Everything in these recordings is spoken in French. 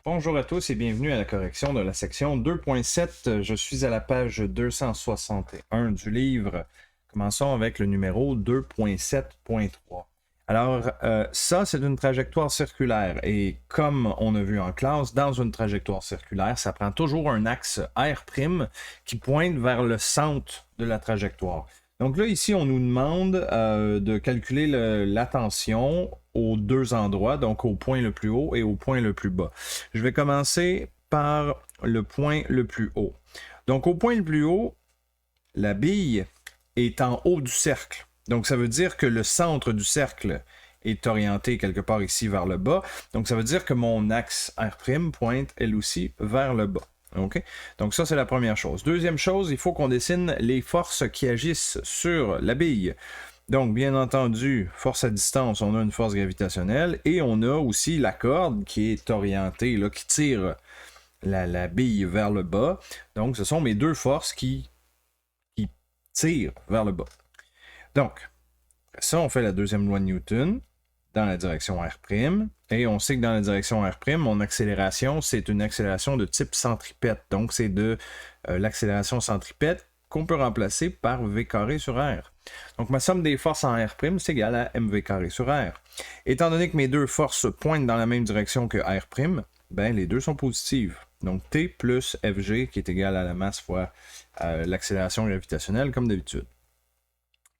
Bonjour à tous et bienvenue à la correction de la section 2.7. Je suis à la page 261 du livre. Commençons avec le numéro 2.7.3. Alors, ça, c'est une trajectoire circulaire. Et comme on a vu en classe, dans une trajectoire circulaire, ça prend toujours un axe R' qui pointe vers le centre de la trajectoire. Donc là, ici, on nous demande de calculer la tension aux deux endroits, donc au point le plus haut et au point le plus bas. Je vais commencer par le point le plus haut. Donc au point le plus haut, la bille est en haut du cercle. Donc ça veut dire que le centre du cercle est orienté quelque part ici vers le bas. Donc ça veut dire que mon axe R' pointe elle aussi vers le bas. Okay? Donc ça, c'est la première chose. Deuxième chose, il faut qu'on dessine les forces qui agissent sur la bille. Donc, bien entendu, force à distance, on a une force gravitationnelle et on a aussi la corde qui est orientée, là, qui tire la bille vers le bas. Donc, ce sont mes deux forces qui tirent vers le bas. Donc, ça, on fait la deuxième loi de Newton dans la direction R'. Et on sait que dans la direction R', mon accélération, c'est une accélération de type centripète. Donc, c'est de l'accélération centripète qu'on peut remplacer par V carré sur R. Donc, ma somme des forces en R', c'est égal à mv carré sur R. Étant donné que mes deux forces pointent dans la même direction que R', ben, les deux sont positives. Donc, T plus Fg, qui est égal à la masse fois l'accélération gravitationnelle, comme d'habitude,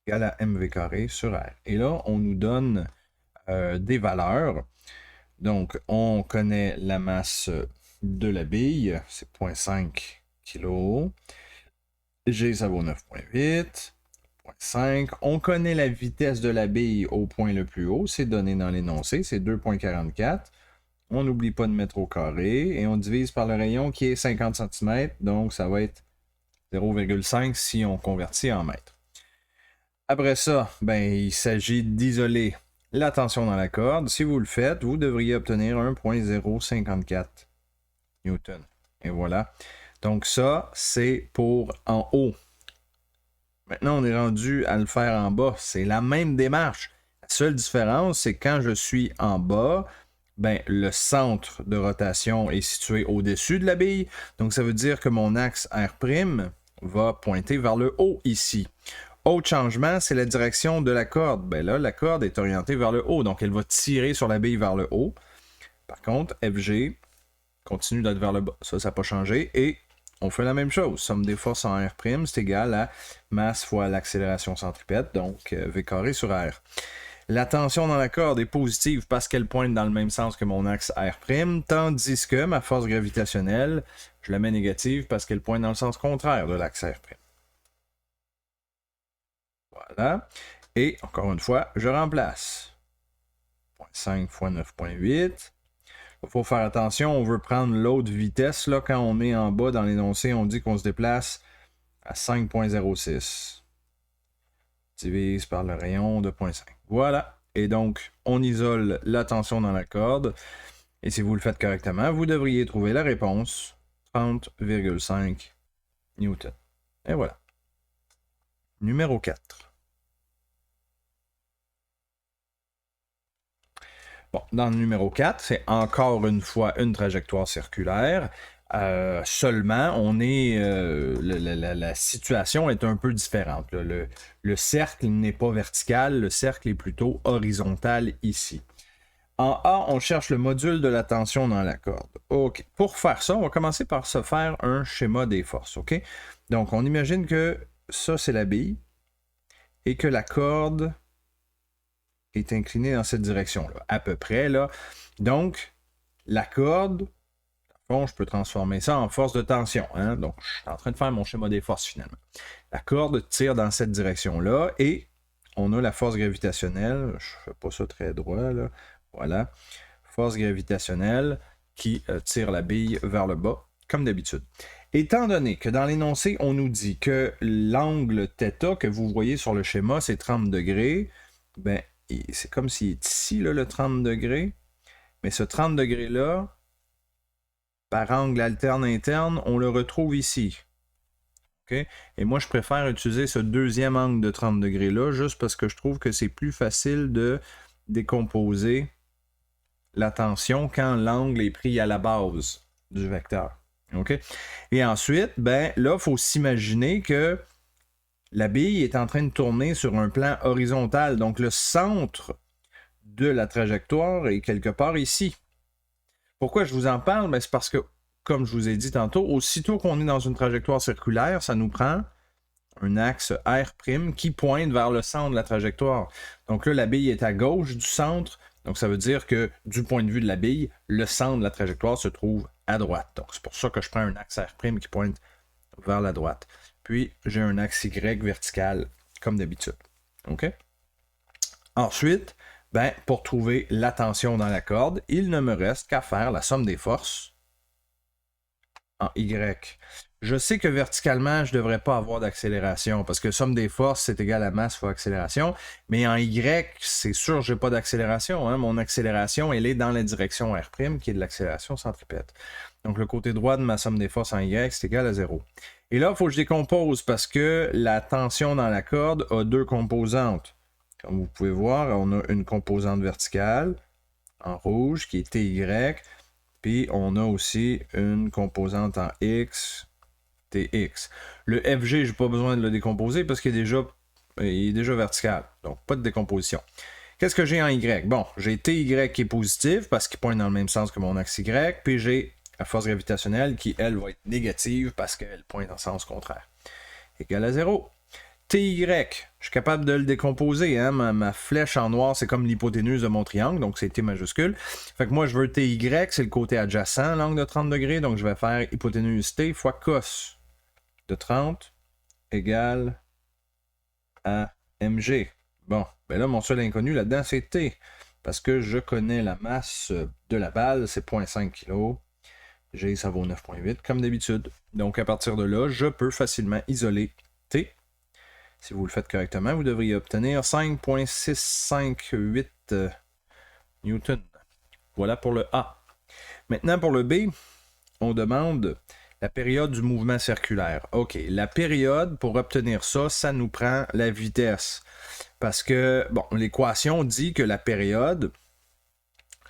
égal à mv carré sur R. Et là, on nous donne des valeurs. Donc, on connaît la masse de la bille, c'est 0,5 kg. G, ça vaut 9,8. 0,5. On connaît la vitesse de la bille au point le plus haut, c'est donné dans l'énoncé, c'est 2,44. On n'oublie pas de mettre au carré et on divise par le rayon qui est 50 cm, donc ça va être 0,5 si on convertit en mètres. Après ça, ben, il s'agit d'isoler la tension dans la corde. Si vous le faites, vous devriez obtenir 1,054 Newton. Et voilà. Donc ça, c'est pour en haut. Maintenant, on est rendu à le faire en bas. C'est la même démarche. La seule différence, c'est quand je suis en bas, ben, le centre de rotation est situé au-dessus de la bille. Donc, ça veut dire que mon axe R' va pointer vers le haut ici. Autre changement, c'est la direction de la corde. Ben là, la corde est orientée vers le haut, donc elle va tirer sur la bille vers le haut. Par contre, Fg continue d'être vers le bas. Ça n'a pas changé. Et on fait la même chose. Somme des forces en R', c'est égal à masse fois l'accélération centripète, donc V carré sur R. La tension dans la corde est positive parce qu'elle pointe dans le même sens que mon axe R', tandis que ma force gravitationnelle, je la mets négative parce qu'elle pointe dans le sens contraire de l'axe R'. Voilà. Et encore une fois, je remplace. 0,5 fois 9,8. Il faut faire attention, on veut prendre l'autre vitesse. Là, quand on est en bas dans l'énoncé, on dit qu'on se déplace à 5,06. Divise par le rayon de 0,5. Voilà. Et donc, on isole la tension dans la corde. Et si vous le faites correctement, vous devriez trouver la réponse 30,5 Newton. Et voilà. Numéro 4. Bon, dans le numéro 4, c'est encore une fois une trajectoire circulaire. Seulement, on est la situation est un peu différente. Le cercle n'est pas vertical, le cercle est plutôt horizontal ici. En A, on cherche le module de la tension dans la corde. OK. Pour faire ça, on va commencer par se faire un schéma des forces. OK? Donc, on imagine que ça, c'est la bille et que la corde est inclinée dans cette direction-là, à peu près, là. Donc, la corde, bon, je peux transformer ça en force de tension. Hein? Donc, je suis en train de faire mon schéma des forces, finalement. La corde tire dans cette direction-là, et on a la force gravitationnelle. Je ne fais pas ça très droit, là. Voilà. Force gravitationnelle qui tire la bille vers le bas, comme d'habitude. Étant donné que dans l'énoncé, on nous dit que l'angle θ que vous voyez sur le schéma, c'est 30 degrés, ben, c'est comme s'il est ici, là, le 30 degrés. Mais ce 30 degrés-là, par angle alterne-interne, on le retrouve ici. Okay? Et moi, je préfère utiliser ce deuxième angle de 30 degrés-là, juste parce que je trouve que c'est plus facile de décomposer la tension quand l'angle est pris à la base du vecteur. OK? Et ensuite, ben là, il faut s'imaginer que la bille est en train de tourner sur un plan horizontal. Donc, le centre de la trajectoire est quelque part ici. Pourquoi je vous en parle? Ben, c'est parce que, comme je vous ai dit tantôt, aussitôt qu'on est dans une trajectoire circulaire, ça nous prend un axe R' qui pointe vers le centre de la trajectoire. Donc là, la bille est à gauche du centre. Donc, ça veut dire que, du point de vue de la bille, le centre de la trajectoire se trouve à droite. Donc, c'est pour ça que je prends un axe R' qui pointe vers la droite. Puis, j'ai un axe Y vertical, comme d'habitude. OK? Ensuite, ben, pour trouver la tension dans la corde, il ne me reste qu'à faire la somme des forces en Y. Je sais que verticalement, je ne devrais pas avoir d'accélération, parce que somme des forces, c'est égal à masse fois accélération, mais en Y, c'est sûr, je n'ai pas d'accélération. Hein? Mon accélération, elle est dans la direction R', qui est de l'accélération centripète. Donc, le côté droit de ma somme des forces en Y, c'est égal à 0. Et là, il faut que je décompose, parce que la tension dans la corde a deux composantes. Comme vous pouvez voir, on a une composante verticale, en rouge, qui est TY, puis on a aussi une composante en X, TX. Le FG, je n'ai pas besoin de le décomposer parce qu'il est déjà vertical. Donc, pas de décomposition. Qu'est-ce que j'ai en Y? Bon, j'ai TY qui est positif parce qu'il pointe dans le même sens que mon axe Y. Puis j'ai la force gravitationnelle qui, elle, va être négative parce qu'elle pointe en sens contraire. Égal à 0. TY, je suis capable de le décomposer. Hein? Ma flèche en noir, c'est comme l'hypoténuse de mon triangle, donc c'est T majuscule. Fait que moi, je veux TY, c'est le côté adjacent, l'angle de 30 degrés, donc je vais faire hypoténuse T fois cos de 30 égale à mg. Bon, ben là, mon seul inconnu là-dedans, c'est T, parce que je connais la masse de la balle, c'est 0,5 kg. G, ça vaut 9,8, comme d'habitude. Donc, à partir de là, je peux facilement isoler T. Si vous le faites correctement, vous devriez obtenir 5,658 newtons. Voilà pour le A. Maintenant, pour le B, on demande la période du mouvement circulaire. OK, la période, pour obtenir ça, ça nous prend la vitesse. Parce que, bon, l'équation dit que la période,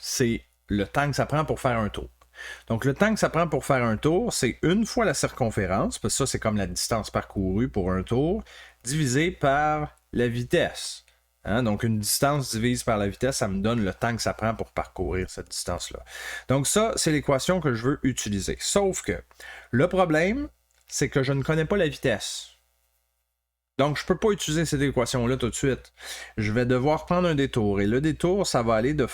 c'est le temps que ça prend pour faire un tour. Donc, le temps que ça prend pour faire un tour, c'est une fois la circonférence, parce que ça, c'est comme la distance parcourue pour un tour, divisé par la vitesse. Hein? Donc, une distance divise par la vitesse, ça me donne le temps que ça prend pour parcourir cette distance-là. Donc, ça, c'est l'équation que je veux utiliser. Sauf que le problème, c'est que je ne connais pas la vitesse. Donc, je ne peux pas utiliser cette équation-là tout de suite. Je vais devoir prendre un détour. Et le détour, ça va être de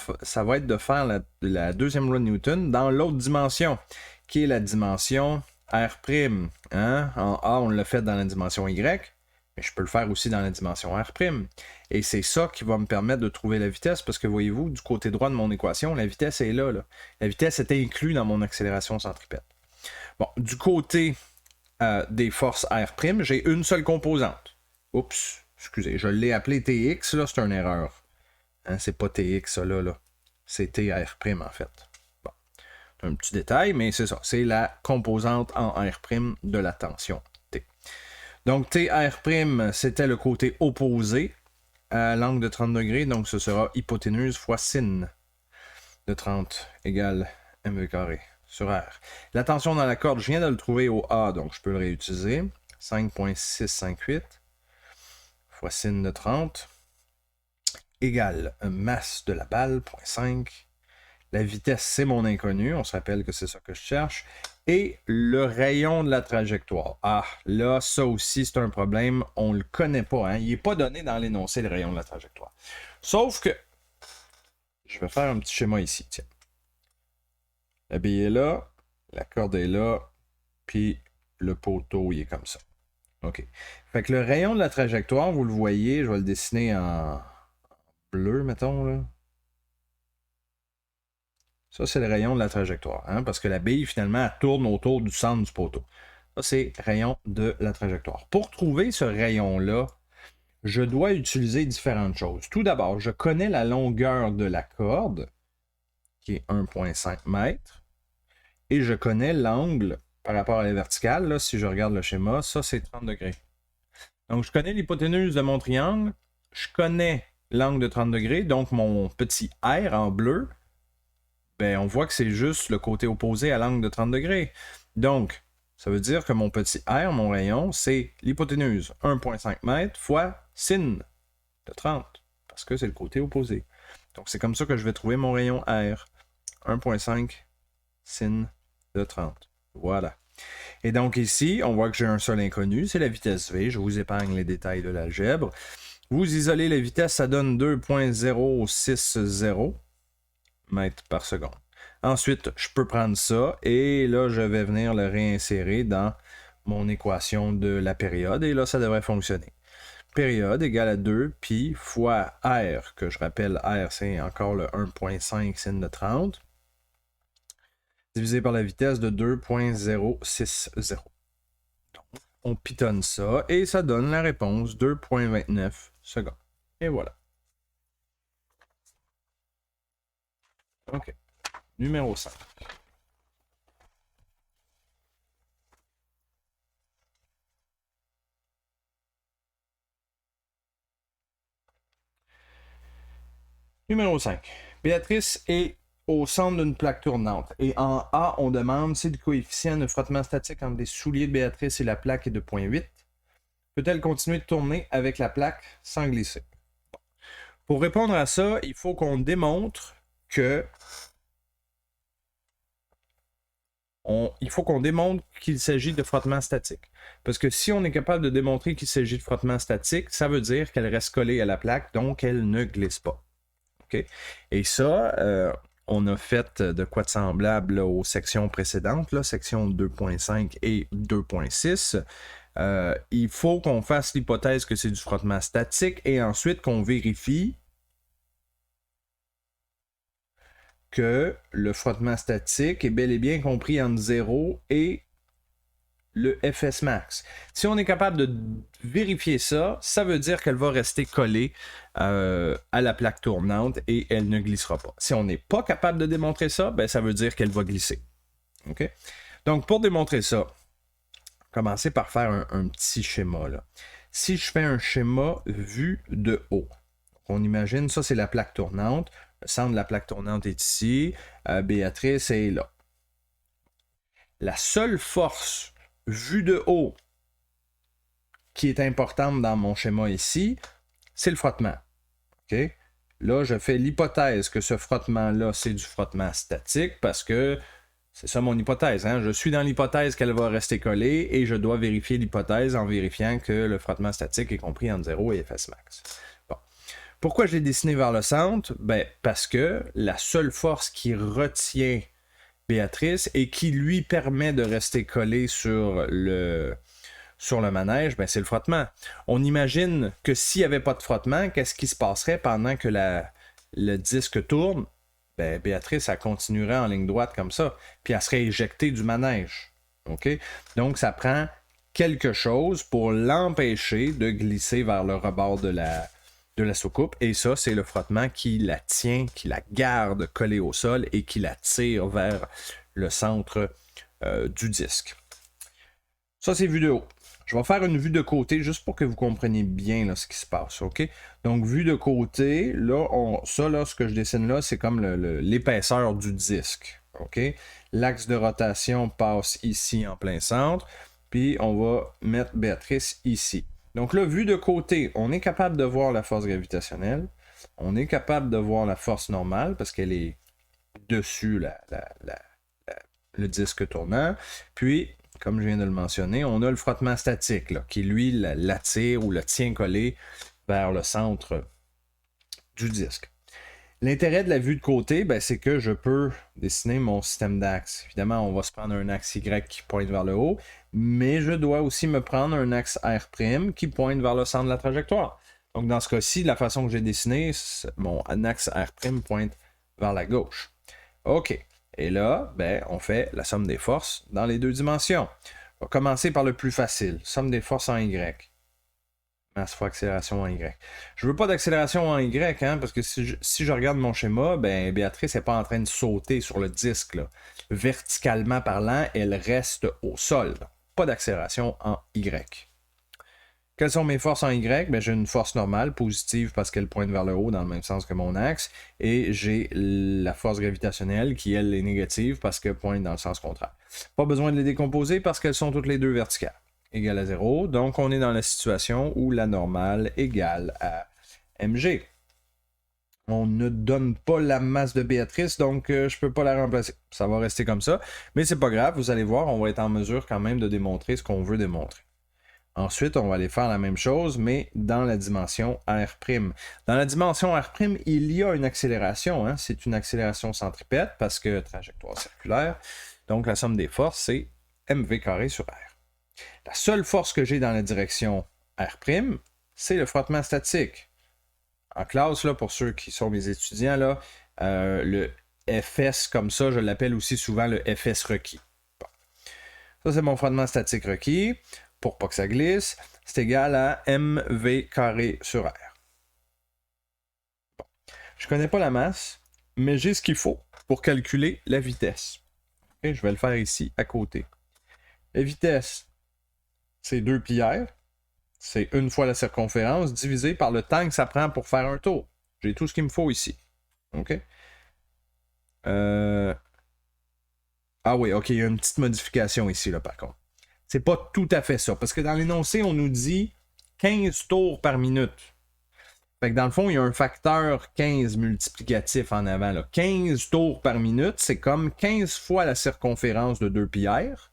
faire la deuxième loi de Newton dans l'autre dimension, qui est la dimension R'. Hein? En A, on l'a fait dans la dimension Y, mais je peux le faire aussi dans la dimension R'. Et c'est ça qui va me permettre de trouver la vitesse, parce que voyez-vous, du côté droit de mon équation, la vitesse est là. La vitesse est inclue dans mon accélération centripète. Bon, du côté des forces R', j'ai une seule composante. Oups, excusez, je l'ai appelé TX, là, c'est une erreur. Hein, c'est pas TX, ça, là. C'est TR', en fait. Bon, c'est un petit détail, mais c'est ça. C'est la composante en R' de la tension T. Donc, TR', c'était le côté opposé à l'angle de 30 degrés, donc ce sera hypoténuse fois sin de 30 égale mv carré sur R. La tension dans la corde, je viens de le trouver au A, donc je peux le réutiliser. 5,658 fois sin de 30 égale masse de la balle, 0,5. La vitesse, c'est mon inconnu. On se rappelle que c'est ça que je cherche. Et le rayon de la trajectoire. Ah, là, ça aussi, c'est un problème. On ne le connaît pas. Hein? Il n'est pas donné dans l'énoncé, le rayon de la trajectoire. Sauf que, je vais faire un petit schéma ici. Tiens. La bille est là, la corde est là, puis le poteau, il est comme ça. OK. Fait que le rayon de la trajectoire, vous le voyez, je vais le dessiner en bleu, mettons, là. Ça, c'est le rayon de la trajectoire, hein, parce que la bille, finalement, elle tourne autour du centre du poteau. Ça, c'est le rayon de la trajectoire. Pour trouver ce rayon-là, je dois utiliser différentes choses. Tout d'abord, je connais la longueur de la corde, qui est 1,5 m, et je connais l'angle par rapport à la verticale. Là, si je regarde le schéma, ça, c'est 30 degrés. Donc, je connais l'hypoténuse de mon triangle, je connais l'angle de 30 degrés, donc mon petit R en bleu, ben, on voit que c'est juste le côté opposé à l'angle de 30 degrés. Donc, ça veut dire que mon petit R, mon rayon, c'est l'hypoténuse 1,5 m fois sin de 30, parce que c'est le côté opposé. Donc, c'est comme ça que je vais trouver mon rayon R. 1,5 sin de 30. Voilà. Et donc ici, on voit que j'ai un seul inconnu, c'est la vitesse V. Je vous épargne les détails de l'algèbre. Vous isolez la vitesse, ça donne 2,060 mètres par seconde. Ensuite, je peux prendre ça et là, je vais venir le réinsérer dans mon équation de la période et là, ça devrait fonctionner. Période égale à 2 pi fois R, que je rappelle, R, c'est encore le 1,5 sin de 30, divisé par la vitesse de 2,060. Donc, on pitonne ça et ça donne la réponse 2,29 secondes. Et voilà. OK. Numéro 5. Numéro 5. Béatrice est au centre d'une plaque tournante. Et en A, on demande si le coefficient de frottement statique entre les souliers de Béatrice et la plaque est de 0,8. Peut-elle continuer de tourner avec la plaque sans glisser? Bon. Pour répondre à ça, il faut qu'on démontre que qu'il s'agit de frottement statique. Parce que si on est capable de démontrer qu'il s'agit de frottement statique, ça veut dire qu'elle reste collée à la plaque, donc elle ne glisse pas. Okay? Et ça, on a fait de quoi de semblable là, aux sections précédentes, là, section 2.5 et 2.6. Il faut qu'on fasse l'hypothèse que c'est du frottement statique et ensuite qu'on vérifie que le frottement statique est bel et bien compris entre 0 et le Fs max. Si on est capable de vérifier ça, ça veut dire qu'elle va rester collée à la plaque tournante et elle ne glissera pas. Si on n'est pas capable de démontrer ça, ben ça veut dire qu'elle va glisser. Okay? Donc, pour démontrer ça, commencer par faire un petit schéma. Là. Si je fais un schéma vu de haut, on imagine, ça c'est la plaque tournante, le centre de la plaque tournante est ici, Béatrice est là. La seule force vue de haut qui est importante dans mon schéma ici, c'est le frottement. Okay? Là, je fais l'hypothèse que ce frottement-là, c'est du frottement statique parce que c'est ça mon hypothèse. Hein? Je suis dans l'hypothèse qu'elle va rester collée et je dois vérifier l'hypothèse en vérifiant que le frottement statique est compris entre 0 et Fs max. Bon. Pourquoi je l'ai dessiné vers le centre? Ben, parce que la seule force qui retient Béatrice et qui lui permet de rester collé sur le manège, ben c'est le frottement. On imagine que s'il n'y avait pas de frottement, qu'est-ce qui se passerait pendant que le disque tourne? Ben, Béatrice, elle continuerait en ligne droite comme ça, puis elle serait éjectée du manège. Okay? Donc, ça prend quelque chose pour l'empêcher de glisser vers le rebord de la soucoupe, et ça, c'est le frottement qui la tient, qui la garde collée au sol et qui la tire vers le centre du disque. Ça, c'est vu de haut. Je vais faire une vue de côté juste pour que vous compreniez bien là, ce qui se passe. OK? Donc, vue de côté, là, ce que je dessine là, c'est comme l'épaisseur du disque. OK? L'axe de rotation passe ici en plein centre. Puis, on va mettre Béatrice ici. Donc là, vue de côté, on est capable de voir la force gravitationnelle. On est capable de voir la force normale parce qu'elle est dessus le disque tournant. Puis, comme je viens de le mentionner, on a le frottement statique là, qui, lui, l'attire ou le tient collé vers le centre du disque. L'intérêt de la vue de côté, ben, c'est que je peux dessiner mon système d'axes. Évidemment, on va se prendre un axe Y qui pointe vers le haut, mais je dois aussi me prendre un axe R' qui pointe vers le centre de la trajectoire. Donc, dans ce cas-ci, la façon que j'ai dessiné, mon axe R' pointe vers la gauche. OK. Et là, ben, on fait la somme des forces dans les deux dimensions. On va commencer par le plus facile, somme des forces en Y. Masse fois accélération en Y. Je veux pas d'accélération en Y, hein, parce que si je regarde mon schéma, ben, Béatrice n'est pas en train de sauter sur le disque. Là. Verticalement parlant, elle reste au sol. Pas d'accélération en Y. Quelles sont mes forces en Y? Ben, j'ai une force normale, positive parce qu'elle pointe vers le haut dans le même sens que mon axe. Et j'ai la force gravitationnelle qui, elle, est négative parce qu'elle pointe dans le sens contraire. Pas besoin de les décomposer parce qu'elles sont toutes les deux verticales. Égale à 0. Donc, on est dans la situation où la normale égale à mg. On ne donne pas la masse de Béatrice, donc je ne peux pas la remplacer. Ça va rester comme ça. Mais c'est pas grave, vous allez voir, on va être en mesure quand même de démontrer ce qu'on veut démontrer. Ensuite, on va aller faire la même chose, mais dans la dimension R'. Dans la dimension R', il y a une accélération. Hein? C'est une accélération centripète parce que trajectoire circulaire. Donc, la somme des forces, c'est mv carré sur R. La seule force que j'ai dans la direction R', c'est le frottement statique. En classe, là, pour ceux qui sont mes étudiants, là, le Fs comme ça, je l'appelle aussi souvent le Fs requis. Bon. Ça, c'est mon frottement statique requis. Pour pas que ça glisse, c'est égal à mv carré sur R. Bon. Je connais pas la masse, mais j'ai ce qu'il faut pour calculer la vitesse. Et je vais le faire ici, à côté. La vitesse, c'est 2 πr. C'est une fois la circonférence divisé par le temps que ça prend pour faire un tour. J'ai tout ce qu'il me faut ici. OK? Ah oui, OK, il y a une petite modification ici, là, par contre. C'est pas tout à fait ça. Parce que dans l'énoncé, on nous dit 15 tours par minute. Fait que dans le fond, il y a un facteur 15 multiplicatif en avant. Là. 15 tours par minute, c'est comme 15 fois la circonférence de 2 πr.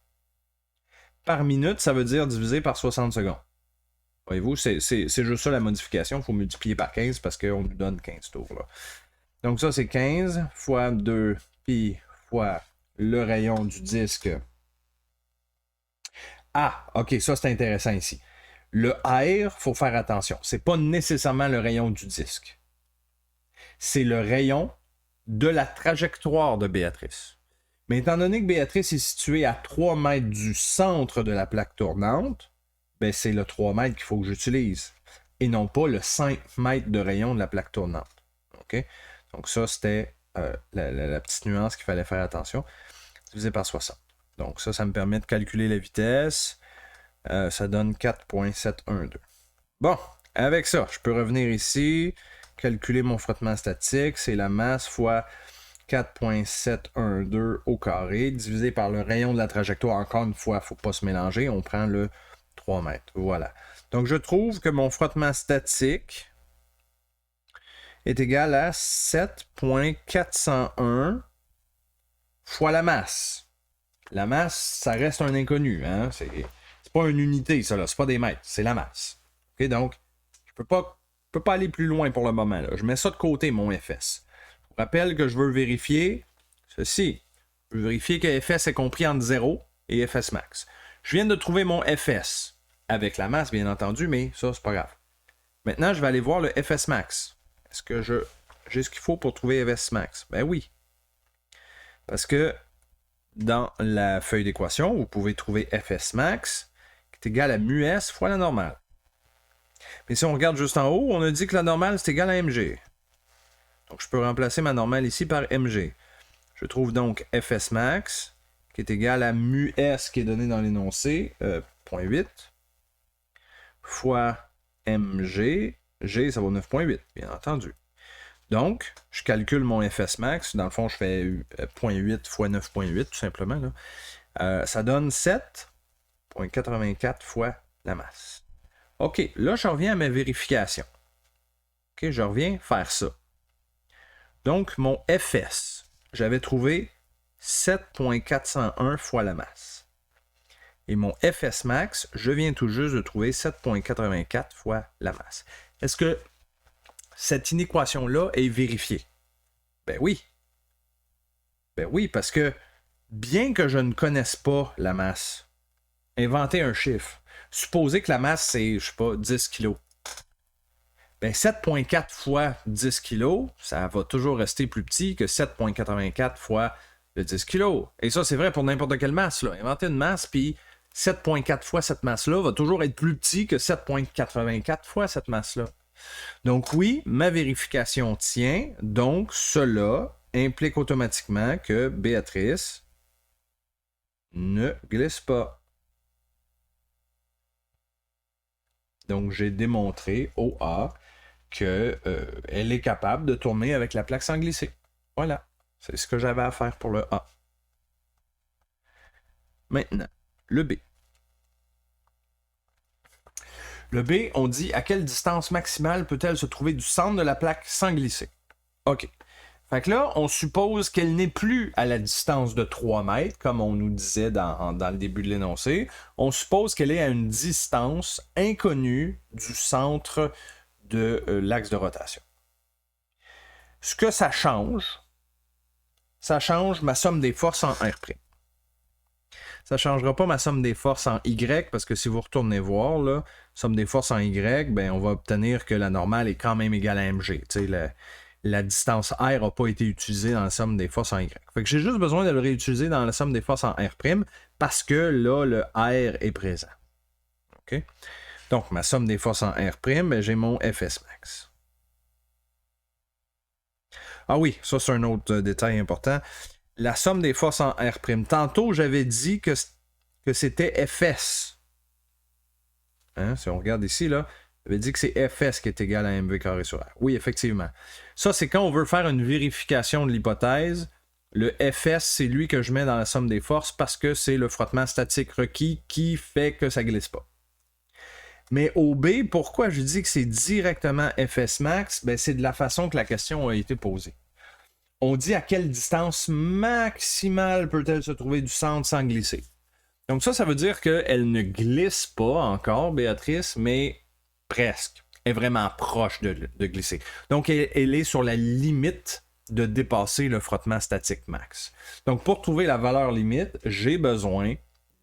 Par minute, ça veut dire divisé par 60 secondes. Voyez-vous, c'est juste ça la modification. Il faut multiplier par 15 parce qu'on nous donne 15 tours. Là. Donc ça, c'est 15 fois 2 pi fois le rayon du disque. Ah, ok, ça c'est intéressant ici. Le R, il faut faire attention. C'est pas nécessairement le rayon du disque. C'est le rayon de la trajectoire de Béatrice. Mais étant donné que Béatrice est située à 3 mètres du centre de la plaque tournante, ben c'est le 3 mètres qu'il faut que j'utilise. Et non pas le 5 mètres de rayon de la plaque tournante. OK? Donc ça, c'était la petite nuance qu'il fallait faire attention. Divisé par 60. Donc ça me permet de calculer la vitesse. Ça donne 4,712. Bon, avec ça, je peux revenir ici, calculer mon frottement statique. C'est la masse fois 4,712 au carré, divisé par le rayon de la trajectoire. Encore une fois, il ne faut pas se mélanger. On prend le 3 mètres. Voilà. Donc, je trouve que mon frottement statique est égal à 7,401 fois la masse. La masse, ça reste un inconnu. Hein? C'est pas une unité, ça, là. C'est pas des mètres. C'est la masse. Okay? Donc, je peux pas aller plus loin pour le moment. Là. Je mets ça de côté, mon Fs. Je vous rappelle que je veux vérifier ceci. Je veux vérifier que Fs est compris entre 0 et Fs max. Je viens de trouver mon Fs. Avec la masse, bien entendu, mais ça, c'est pas grave. Maintenant, je vais aller voir le Fs max. Est-ce que j'ai ce qu'il faut pour trouver Fs max? Ben oui. Parce que dans la feuille d'équation, vous pouvez trouver Fs max qui est égal à mu s fois la normale. Mais si on regarde juste en haut, on a dit que la normale, c'est égal à mg. Donc, je peux remplacer ma normale ici par mg. Je trouve donc Fs max qui est égal à mu s qui est donné dans l'énoncé, 0,8, fois mg. G, ça vaut 9,8, bien entendu. Donc, je calcule mon Fs max. Dans le fond, je fais 0,8 fois 9,8, tout simplement. Là. Ça donne 7,84 fois la masse. OK, là, je reviens à ma vérification. OK, je reviens faire ça. Donc, mon Fs, j'avais trouvé 7,401 fois la masse. Et mon Fs max, je viens tout juste de trouver 7,84 fois la masse. Est-ce que cette inéquation-là est vérifiée? Ben oui. Ben oui, parce que bien que je ne connaisse pas la masse, inventer un chiffre, supposer que la masse, c'est, je sais pas, 10 kg. Ben 7,4 fois 10 kg, ça va toujours rester plus petit que 7,84 fois le 10 kg. Et ça, c'est vrai pour n'importe quelle masse. Là. Inventer une masse, puis 7,4 fois cette masse-là va toujours être plus petit que 7,84 fois cette masse-là. Donc oui, ma vérification tient. Donc cela implique automatiquement que Béatrice ne glisse pas. Donc, j'ai démontré au A qu'elle est capable de tourner avec la plaque sans glisser. Voilà. C'est ce que j'avais à faire pour le A. Maintenant, le B. Le B, on dit à quelle distance maximale peut-elle se trouver du centre de la plaque sans glisser? OK. Fait que là, on suppose qu'elle n'est plus à la distance de 3 mètres, comme on nous disait dans le début de l'énoncé. On suppose qu'elle est à une distance inconnue du centre de l'axe de rotation. Ce que ça change ma somme des forces en R'. Ça ne changera pas ma somme des forces en Y, parce que si vous retournez voir, là, somme des forces en Y, ben, on va obtenir que la normale est quand même égale à mg. La distance R n'a pas été utilisée dans la somme des forces en Y. Fait que j'ai juste besoin de le réutiliser dans la somme des forces en R', parce que là, le R est présent. OK? Donc, ma somme des forces en R', ben, j'ai mon Fs max. Ah oui, ça c'est un autre détail important. La somme des forces en R'. Tantôt, j'avais dit que c'était Fs. Hein? Si on regarde ici, là, j'avais dit que c'est Fs qui est égal à mv carré sur R. Oui, effectivement. Ça, c'est quand on veut faire une vérification de l'hypothèse. Le Fs, c'est lui que je mets dans la somme des forces parce que c'est le frottement statique requis qui fait que ça ne glisse pas. Mais au B, pourquoi je dis que c'est directement Fs max? Ben, c'est de la façon que la question a été posée. On dit à quelle distance maximale peut-elle se trouver du centre sans glisser. Donc ça veut dire qu'elle ne glisse pas encore, Béatrice, mais presque. Elle est vraiment proche de glisser. Donc elle est sur la limite de dépasser le frottement statique max. Donc pour trouver la valeur limite, j'ai besoin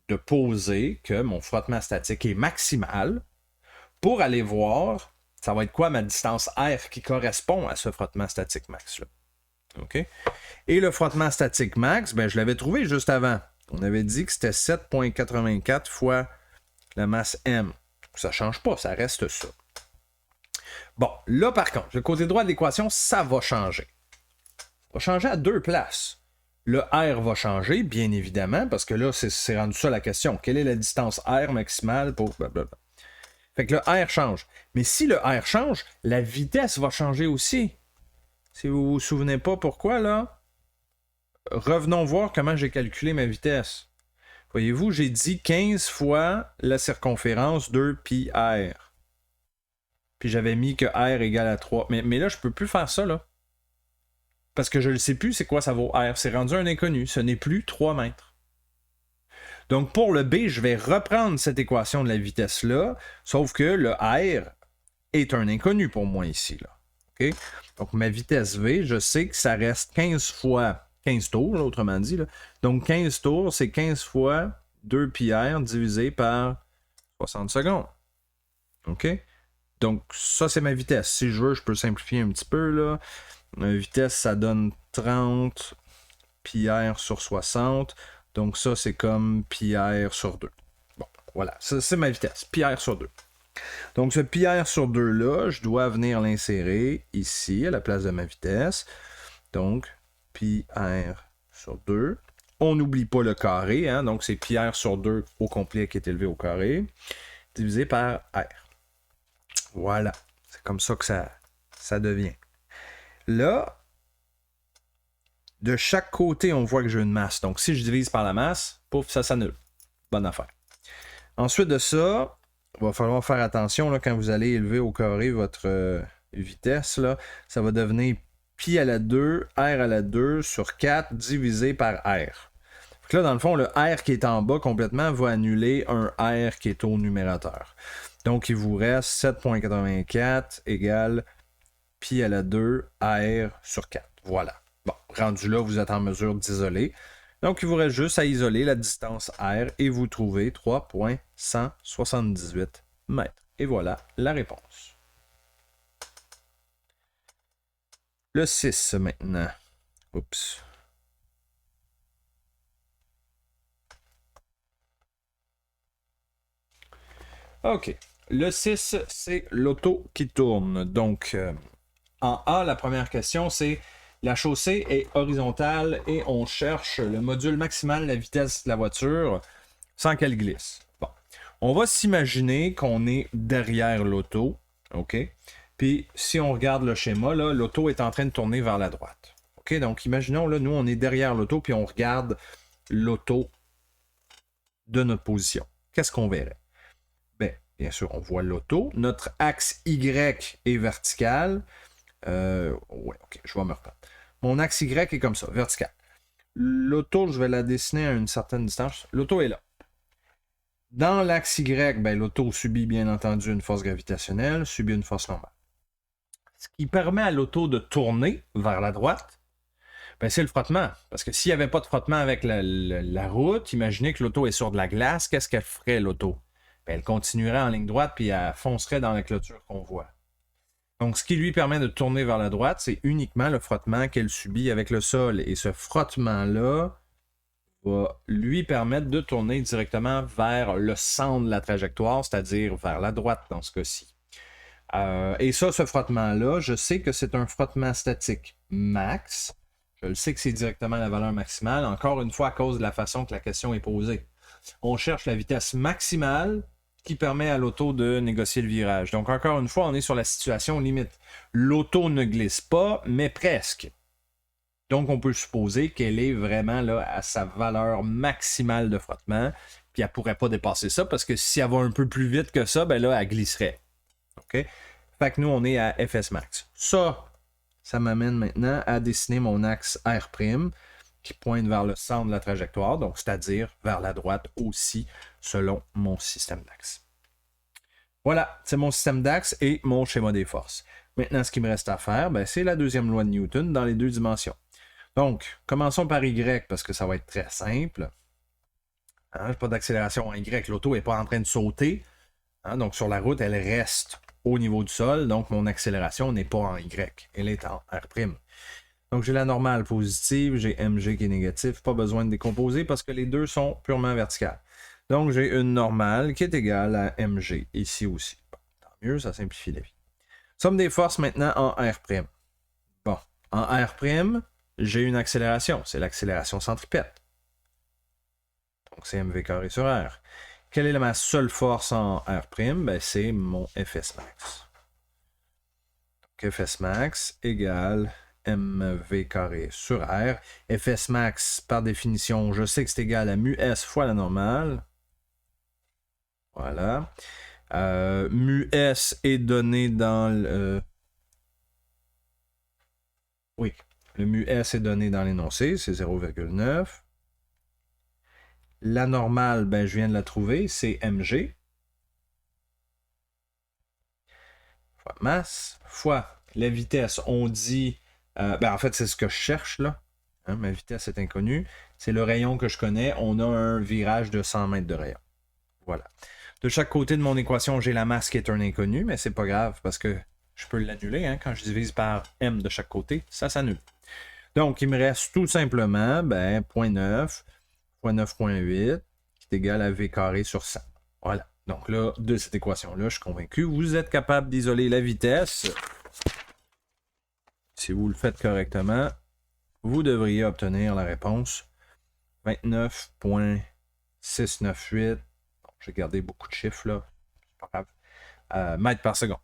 de poser que mon frottement statique est maximal pour aller voir, ça va être quoi ma distance R qui correspond à ce frottement statique max-là. OK? Et le frottement statique max, ben, je l'avais trouvé juste avant. On avait dit que c'était 7,84 fois la masse M. Ça ne change pas, ça reste ça. Bon, là par contre, le côté droit de l'équation, ça va changer. Ça va changer à 2 places. Le R va changer, bien évidemment, parce que là, c'est rendu ça la question. Quelle est la distance R maximale pour... Blablabla. Fait que le R change. Mais si le R change, la vitesse va changer aussi. Si vous ne vous souvenez pas pourquoi, là, revenons voir comment j'ai calculé ma vitesse. Voyez-vous, j'ai dit 15 fois la circonférence 2 pi r. Puis j'avais mis que r égale à 3. Mais là, je ne peux plus faire ça, là. Parce que je ne sais plus c'est quoi ça vaut r. C'est rendu un inconnu. Ce n'est plus 3 mètres. Donc pour le B, je vais reprendre cette équation de la vitesse-là, sauf que le r est un inconnu pour moi ici, là. OK? Donc, ma vitesse V, je sais que ça reste 15 fois 15 tours, là, autrement dit. Là. Donc, 15 tours, c'est 15 fois 2 pi r divisé par 60 secondes. OK? Donc, ça, c'est ma vitesse. Si je veux, je peux simplifier un petit peu. Là. Ma vitesse, ça donne 30 pi r sur 60. Donc, ça, c'est comme pi r sur 2. Bon, voilà. Ça, c'est ma vitesse. Pi r sur 2. Donc, ce pi r sur 2-là, je dois venir l'insérer ici, à la place de ma vitesse. Donc, pi r sur 2. On n'oublie pas le carré, hein? Donc c'est pi r sur 2 au complet qui est élevé au carré, divisé par r. Voilà. C'est comme ça que ça devient. Là, de chaque côté, on voit que j'ai une masse. Donc, si je divise par la masse, pouf, ça s'annule. Bonne affaire. Ensuite de ça... il va falloir faire attention là, quand vous allez élever au carré votre vitesse. Là, ça va devenir pi à la 2, r à la 2 sur 4 divisé par r. Donc là, dans le fond, le r qui est en bas complètement va annuler un r qui est au numérateur. Donc, il vous reste 7,84 égale pi à la 2 r sur 4. Voilà. Bon, rendu là, vous êtes en mesure d'isoler. Donc, il vous reste juste à isoler la distance R et vous trouvez 3,178 mètres. Et voilà la réponse. Le 6 maintenant. Oups. OK. Le 6, c'est l'auto qui tourne. Donc, en A, la première question, c'est la chaussée est horizontale et on cherche le module maximal de la vitesse de la voiture sans qu'elle glisse. Bon. On va s'imaginer qu'on est derrière l'auto, OK? Puis si on regarde le schéma, là, l'auto est en train de tourner vers la droite. OK? Donc imaginons, là, nous, on est derrière l'auto, puis on regarde l'auto de notre position. Qu'est-ce qu'on verrait? Bien sûr, on voit l'auto. Notre axe Y est vertical. Ouais, OK, je vais me reprendre. Mon axe Y est comme ça, vertical. L'auto, je vais la dessiner à une certaine distance. L'auto est là. Dans l'axe Y, l'auto subit bien entendu une force gravitationnelle, subit une force normale. Ce qui permet à l'auto de tourner vers la droite, c'est le frottement. Parce que s'il n'y avait pas de frottement avec la route, imaginez que l'auto est sur de la glace, qu'est-ce qu'elle ferait, l'auto? Elle continuerait en ligne droite, puis elle foncerait dans la clôture qu'on voit. Donc, ce qui lui permet de tourner vers la droite, c'est uniquement le frottement qu'elle subit avec le sol. Et ce frottement-là va lui permettre de tourner directement vers le centre de la trajectoire, c'est-à-dire vers la droite dans ce cas-ci. Et ça, ce frottement-là, je sais que c'est un frottement statique max. Je le sais que c'est directement la valeur maximale, encore une fois à cause de la façon que la question est posée. On cherche la vitesse maximale qui permet à l'auto de négocier le virage. Donc, encore une fois, on est sur la situation limite. L'auto ne glisse pas, mais presque. Donc, on peut supposer qu'elle est vraiment là à sa valeur maximale de frottement, puis elle ne pourrait pas dépasser ça, parce que si elle va un peu plus vite que ça, là, elle glisserait. OK? Fait que nous, on est à Fs max. Ça m'amène maintenant à dessiner mon axe R', qui pointe vers le centre de la trajectoire, donc c'est-à-dire vers la droite aussi, selon mon système d'axe. Voilà, c'est mon système d'axe et mon schéma des forces. Maintenant, ce qu'il me reste à faire, c'est la deuxième loi de Newton dans les deux dimensions. Donc, commençons par Y, parce que ça va être très simple. Je n'ai pas d'accélération en Y, l'auto n'est pas en train de sauter. Donc, sur la route, elle reste au niveau du sol, donc mon accélération n'est pas en Y, elle est en R'. Donc, j'ai la normale positive, j'ai mg qui est négatif, pas besoin de décomposer parce que les deux sont purement verticales. Donc, j'ai une normale qui est égale à mg, ici aussi. Bon, tant mieux, ça simplifie la vie. Somme des forces maintenant en R'. Bon, en R', j'ai une accélération, c'est l'accélération centripète. Donc, c'est mv carré sur R. Quelle est ma seule force en R'? C'est mon Fs max. Donc, Fs max égale mv carré sur R. Fs max, par définition, je sais que c'est égal à mu s fois la normale. Voilà. Mu s est donné dans le... Oui, le mu s est donné dans l'énoncé, c'est 0,9. La normale, je viens de la trouver, c'est mg. Fois masse, fois la vitesse, on dit... en fait, c'est ce que je cherche, là. Ma vitesse est inconnue. C'est le rayon que je connais. On a un virage de 100 mètres de rayon. Voilà. De chaque côté de mon équation, j'ai la masse qui est un inconnu, mais c'est pas grave parce que je peux l'annuler. Quand je divise par m de chaque côté, ça s'annule. Donc, il me reste tout simplement 0,9 fois 9,8 qui est égal à v carré sur 100. Voilà. Donc là, de cette équation-là, je suis convaincu. Vous êtes capable d'isoler la vitesse. Si vous le faites correctement, vous devriez obtenir la réponse 29,698. Bon, j'ai gardé beaucoup de chiffres là. Pas grave. Mètres par seconde.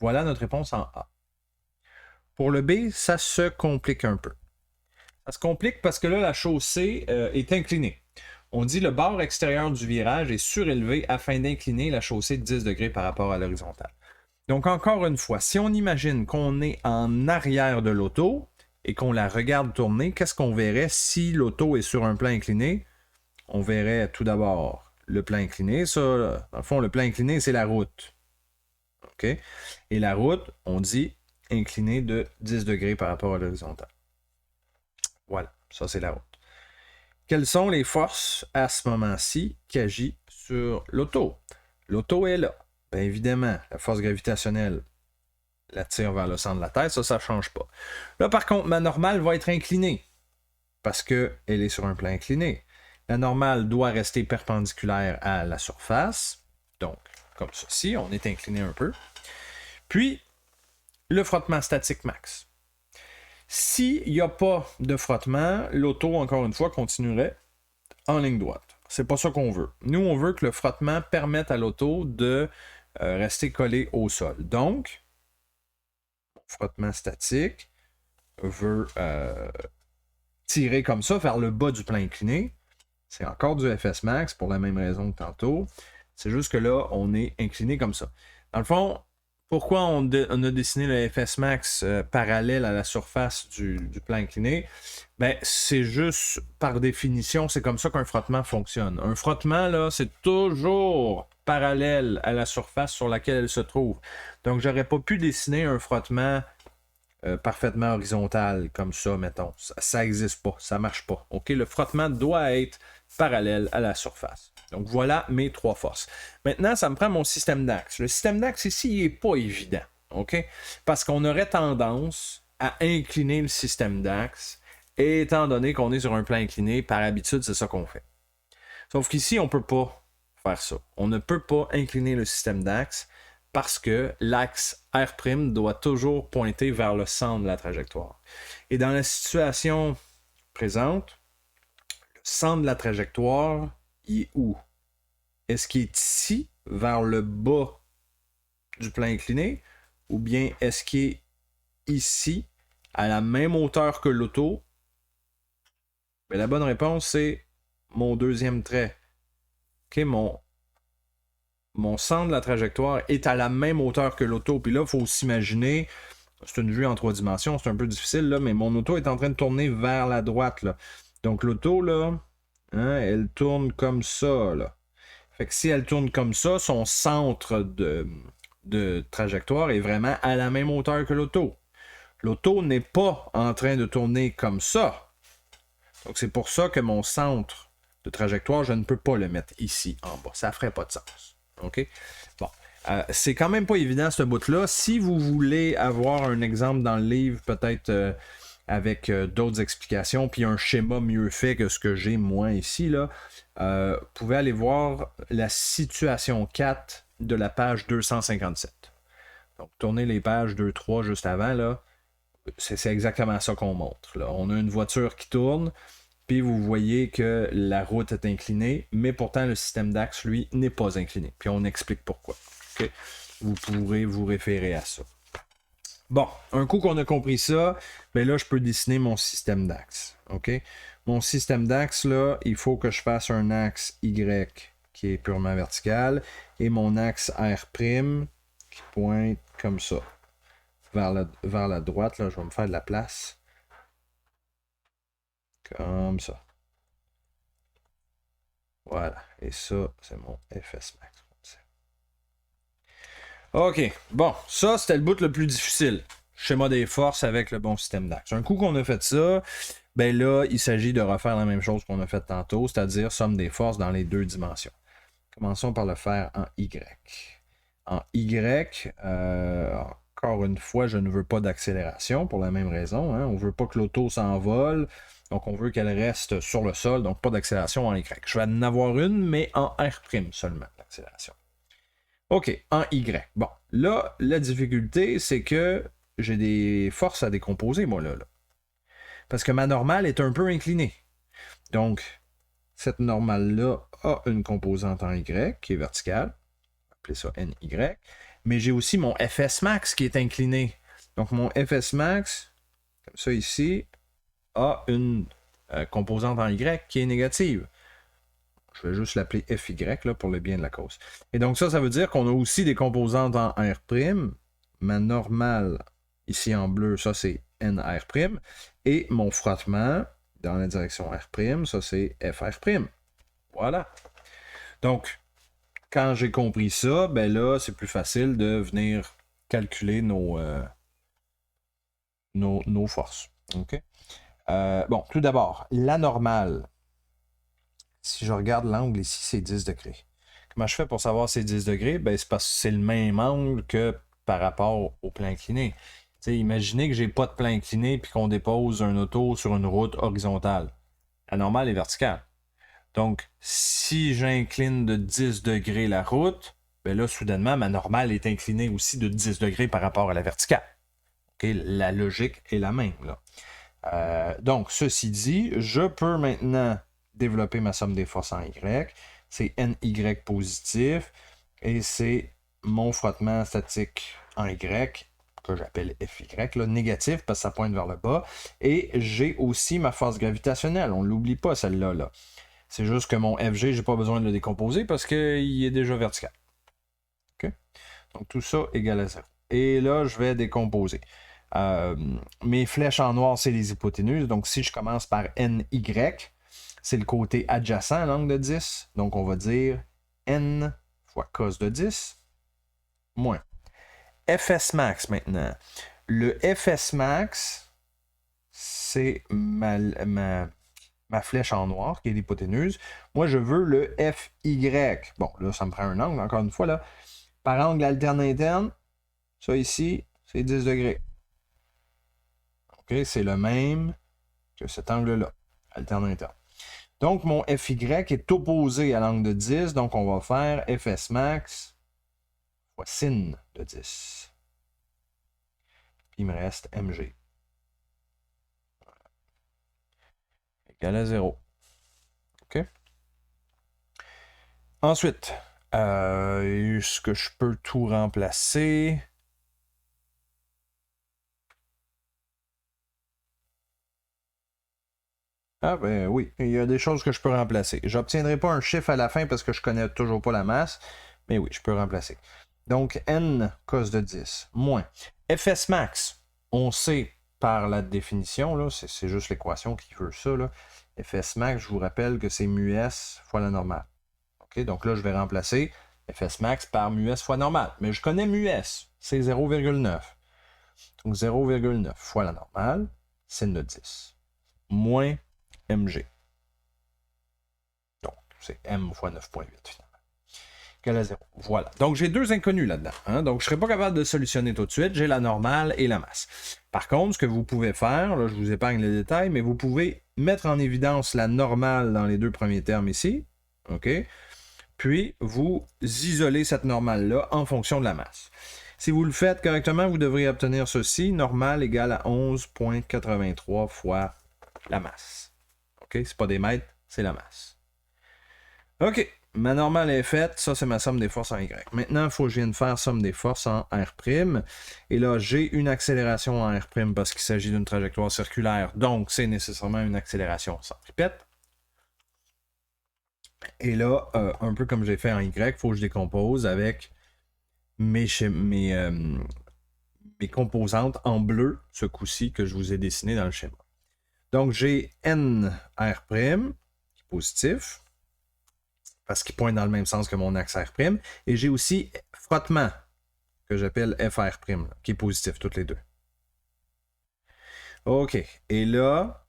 Voilà notre réponse en A. Pour le B, ça se complique un peu. Ça se complique parce que là, la chaussée est inclinée. On dit le bord extérieur du virage est surélevé afin d'incliner la chaussée de 10 degrés par rapport à l'horizontale. Donc, encore une fois, si on imagine qu'on est en arrière de l'auto et qu'on la regarde tourner, qu'est-ce qu'on verrait si l'auto est sur un plan incliné? On verrait tout d'abord le plan incliné. Ça, dans le fond, le plan incliné, c'est la route. OK? Et la route, on dit inclinée de 10 degrés par rapport à l'horizontale. Voilà, ça c'est la route. Quelles sont les forces à ce moment-ci qui agissent sur l'auto? L'auto est là. Bien évidemment, la force gravitationnelle l'attire vers le centre de la Terre, ça ne change pas. Là, par contre, ma normale va être inclinée parce qu'elle est sur un plan incliné. La normale doit rester perpendiculaire à la surface. Donc, comme ceci, on est incliné un peu. Puis, le frottement statique max. S'il n'y a pas de frottement, l'auto, encore une fois, continuerait en ligne droite. c'est pas ça qu'on veut. Nous, on veut que le frottement permette à l'auto de rester collé au sol. Donc, frottement statique veut tirer comme ça vers le bas du plan incliné. C'est encore du FS Max pour la même raison que tantôt. C'est juste que là, on est incliné comme ça. Dans le fond, pourquoi on a dessiné le FS Max parallèle à la surface du plan incliné? Ben, c'est juste, par définition, c'est comme ça qu'un frottement fonctionne. Un frottement, là, c'est toujours parallèle à la surface sur laquelle elle se trouve. Donc, j'aurais pas pu dessiner un frottement parfaitement horizontal, comme ça, mettons. Ça n'existe pas, ça marche pas. OK? Le frottement doit être parallèle à la surface. Donc, voilà mes trois forces. Maintenant, ça me prend mon système d'axe. Le système d'axe ici, il n'est pas évident. OK? Parce qu'on aurait tendance à incliner le système d'axe, et étant donné qu'on est sur un plan incliné, par habitude, c'est ça qu'on fait. Sauf qu'ici, on ne peut pas faire ça. On ne peut pas incliner le système d'axe parce que l'axe R' doit toujours pointer vers le centre de la trajectoire. Et dans la situation présente, le centre de la trajectoire, il est où? Est-ce qu'il est ici, vers le bas du plan incliné, ou bien est-ce qu'il est ici, à la même hauteur que l'auto? Mais la bonne réponse, c'est mon deuxième trait. OK, mon centre de la trajectoire est à la même hauteur que l'auto. Puis là, il faut s'imaginer, c'est une vue en 3 dimensions, c'est un peu difficile, là, mais mon auto est en train de tourner vers la droite. Là. Donc l'auto, là, hein, elle tourne comme ça. Là. Fait que si elle tourne comme ça, son centre de trajectoire est vraiment à la même hauteur que l'auto. L'auto n'est pas en train de tourner comme ça. Donc c'est pour ça que mon centre de trajectoire, je ne peux pas le mettre ici en bas. Ça ne ferait pas de sens. OK? Bon. C'est quand même pas évident ce bout-là. Si vous voulez avoir un exemple dans le livre, peut-être avec d'autres explications, puis un schéma mieux fait que ce que j'ai moi ici, là, vous pouvez aller voir la situation 4 de la page 257. Donc, tournez les pages 2-3 juste avant, là. C'est exactement ça qu'on montre. Là. On a une voiture qui tourne, puis vous voyez que la route est inclinée, mais pourtant le système d'axe, lui, n'est pas incliné. Puis on explique pourquoi. Okay? Vous pourrez vous référer à ça. Bon, un coup qu'on a compris ça, ben là, je peux dessiner mon système d'axe. Okay? Mon système d'axe, là, il faut que je fasse un axe Y qui est purement vertical et mon axe R' qui pointe comme ça, vers la droite. Là, je vais me faire de la place. Comme ça. Voilà. Et ça, c'est mon FS Max. OK. Bon, ça, c'était le bout le plus difficile. Schéma des forces avec le bon système d'axe. Un coup qu'on a fait ça, ben là, il s'agit de refaire la même chose qu'on a fait tantôt, c'est-à-dire somme des forces dans les deux dimensions. Commençons par le faire en Y. En Y, encore une fois, je ne veux pas d'accélération pour la même raison. Hein. On ne veut pas que l'auto s'envole. Donc, on veut qu'elle reste sur le sol, donc pas d'accélération en Y. Je vais en avoir une, mais en R' seulement, l'accélération. OK, en Y. Bon, là, la difficulté, c'est que j'ai des forces à décomposer, moi, là. Parce que ma normale est un peu inclinée. Donc, cette normale-là a une composante en Y qui est verticale. On va appeler ça NY. Mais j'ai aussi mon FS max qui est incliné. Donc, mon FS max, comme ça ici, a une composante en Y qui est négative. Je vais juste l'appeler FY là, pour le bien de la cause. Et donc ça veut dire qu'on a aussi des composantes en R'. Ma normale, ici en bleu, ça c'est NR'. Et mon frottement, dans la direction R', ça c'est FR'. Voilà. Donc, quand j'ai compris ça, ben là, c'est plus facile de venir calculer nos forces. OK? Bon, tout d'abord, la normale. Si je regarde l'angle ici, c'est 10 degrés. Comment je fais pour savoir c'est 10 degrés? Ben, c'est parce que c'est le même angle que par rapport au plan incliné. T'sais, imaginez que j'ai pas de plan incliné et qu'on dépose un auto sur une route horizontale. La normale est verticale. Donc, si j'incline de 10 degrés la route, ben là, soudainement, ma normale est inclinée aussi de 10 degrés par rapport à la verticale. Okay? La logique est la même. Là. Donc, ceci dit, je peux maintenant développer ma somme des forces en Y. C'est NY positif. Et c'est mon frottement statique en Y, que j'appelle FY, là, négatif, parce que ça pointe vers le bas. Et j'ai aussi ma force gravitationnelle. On ne l'oublie pas, celle-là. Là. C'est juste que mon FG, je n'ai pas besoin de le décomposer parce qu'il est déjà vertical. Okay? Donc tout ça égale à 0. Et là, je vais décomposer. Mes flèches en noir, c'est les hypoténuses. Donc si je commence par NY, c'est le côté adjacent à l'angle de 10. Donc on va dire N fois cos de 10 moins Fs max maintenant. Le Fs max, c'est ma flèche en noir, qui est l'hypoténuse. Moi, je veux le Fy. Bon, là, ça me prend un angle, encore une fois. Là. Par angle alterne interne, ça ici, c'est 10 degrés. OK, c'est le même que cet angle-là, alterne interne. Donc, mon Fy est opposé à l'angle de 10, donc on va faire Fs max fois sin de 10. Puis il me reste Mg. Égal à 0. OK? Ensuite, est-ce que je peux tout remplacer? Ah ben oui, il y a des choses que je peux remplacer. Je n'obtiendrai pas un chiffre à la fin parce que je ne connais toujours pas la masse, mais oui, je peux remplacer. Donc, n cos de 10 moins Fs max, on sait par la définition, là, c'est juste l'équation qui veut ça. Là. Fs max, je vous rappelle que c'est mu s fois la normale. Okay, donc là, je vais remplacer Fs max par mu s fois normale. Mais je connais mu s, c'est 0,9. Donc 0,9 fois la normale, sin de 10. Moins Mg. Donc, c'est M fois 9,8 finalement. Égal à 0. Voilà. Donc, j'ai deux inconnus là-dedans. Hein? Donc, je ne serai pas capable de solutionner tout de suite. J'ai la normale et la masse. Par contre, ce que vous pouvez faire, là, je vous épargne les détails, mais vous pouvez mettre en évidence la normale dans les deux premiers termes ici. OK? Puis, vous isolez cette normale-là en fonction de la masse. Si vous le faites correctement, vous devriez obtenir ceci. Normale égale à 11,83 fois la masse. OK? C'est pas des mètres, c'est la masse. OK. Ma normale est faite. Ça, c'est ma somme des forces en Y. Maintenant, il faut que je vienne faire somme des forces en R'. Et là, j'ai une accélération en R' parce qu'il s'agit d'une trajectoire circulaire. Donc, c'est nécessairement une accélération centripète. Et là, un peu comme j'ai fait en Y, il faut que je décompose avec mes composantes en bleu, ce coup-ci, que je vous ai dessiné dans le schéma. Donc, j'ai NR', qui est positif, parce qu'il pointe dans le même sens que mon axe R', et j'ai aussi frottement, que j'appelle FR', qui est positif, toutes les deux. OK. Et là,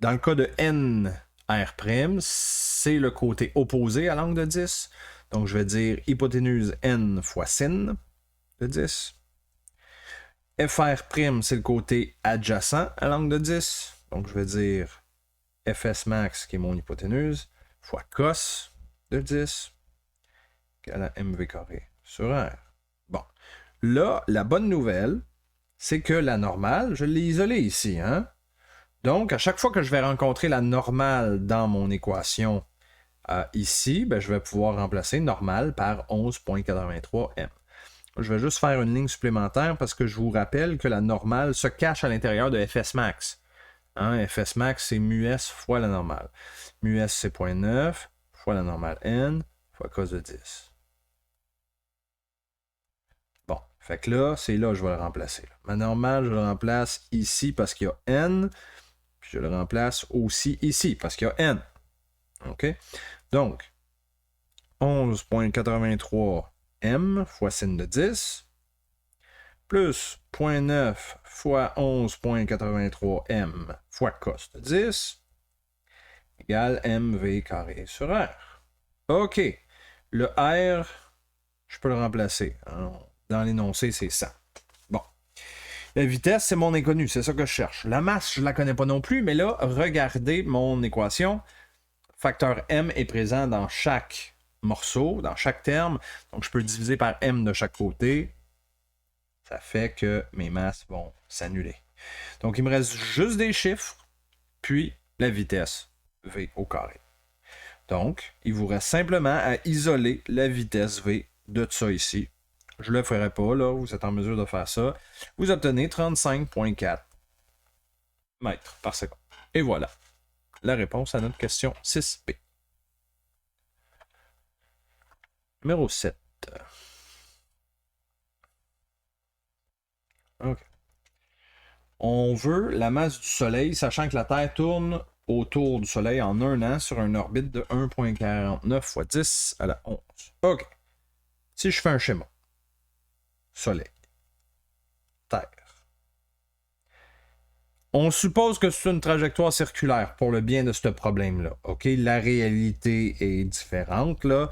dans le cas de NR', c'est le côté opposé à l'angle de 10. Donc, je vais dire hypoténuse N fois sin de 10. FR', c'est le côté adjacent à l'angle de 10. Donc, je vais dire Fs max, qui est mon hypoténuse, fois cos de 10, égale à mv carré sur R. Bon. Là, la bonne nouvelle, c'est que la normale, je l'ai isolée ici. Hein? Donc, à chaque fois que je vais rencontrer la normale dans mon équation ici, ben, je vais pouvoir remplacer normale par 11,83 m. Je vais juste faire une ligne supplémentaire parce que je vous rappelle que la normale se cache à l'intérieur de Fs max. Hein, Fs max, c'est mu s fois la normale. Mu s, c'est 0,9 fois la normale n fois cos de 10. Bon, fait que là, c'est là que je vais le remplacer. Là. Ma normale, je le remplace ici parce qu'il y a n. Puis je le remplace aussi ici parce qu'il y a n. OK? Donc, 11,83 m fois sin de 10 plus 0,9 fois 11,83 m fois cos de 10 égale mv carré sur R. OK. Le R, je peux le remplacer. Alors, dans l'énoncé, c'est 100. Bon. La vitesse, c'est mon inconnu. C'est ça que je cherche. La masse, je ne la connais pas non plus, mais là, regardez mon équation. Facteur m est présent dans chaque morceau, dans chaque terme. Donc, je peux diviser par m de chaque côté. Ça fait que mes masses vont s'annuler. Donc, il me reste juste des chiffres, puis la vitesse v au carré. Donc, il vous reste simplement à isoler la vitesse V de ça ici. Je ne le ferai pas, là, vous êtes en mesure de faire ça. Vous obtenez 35,4 mètres par seconde. Et voilà la réponse à notre question 6B. Numéro 7. OK. On veut la masse du Soleil, sachant que la Terre tourne autour du Soleil en un an sur une orbite de 1,49 fois 10 à la 11. OK. Si je fais un schéma, Soleil, Terre. On suppose que c'est une trajectoire circulaire pour le bien de ce problème-là. OK? La réalité est différente, là.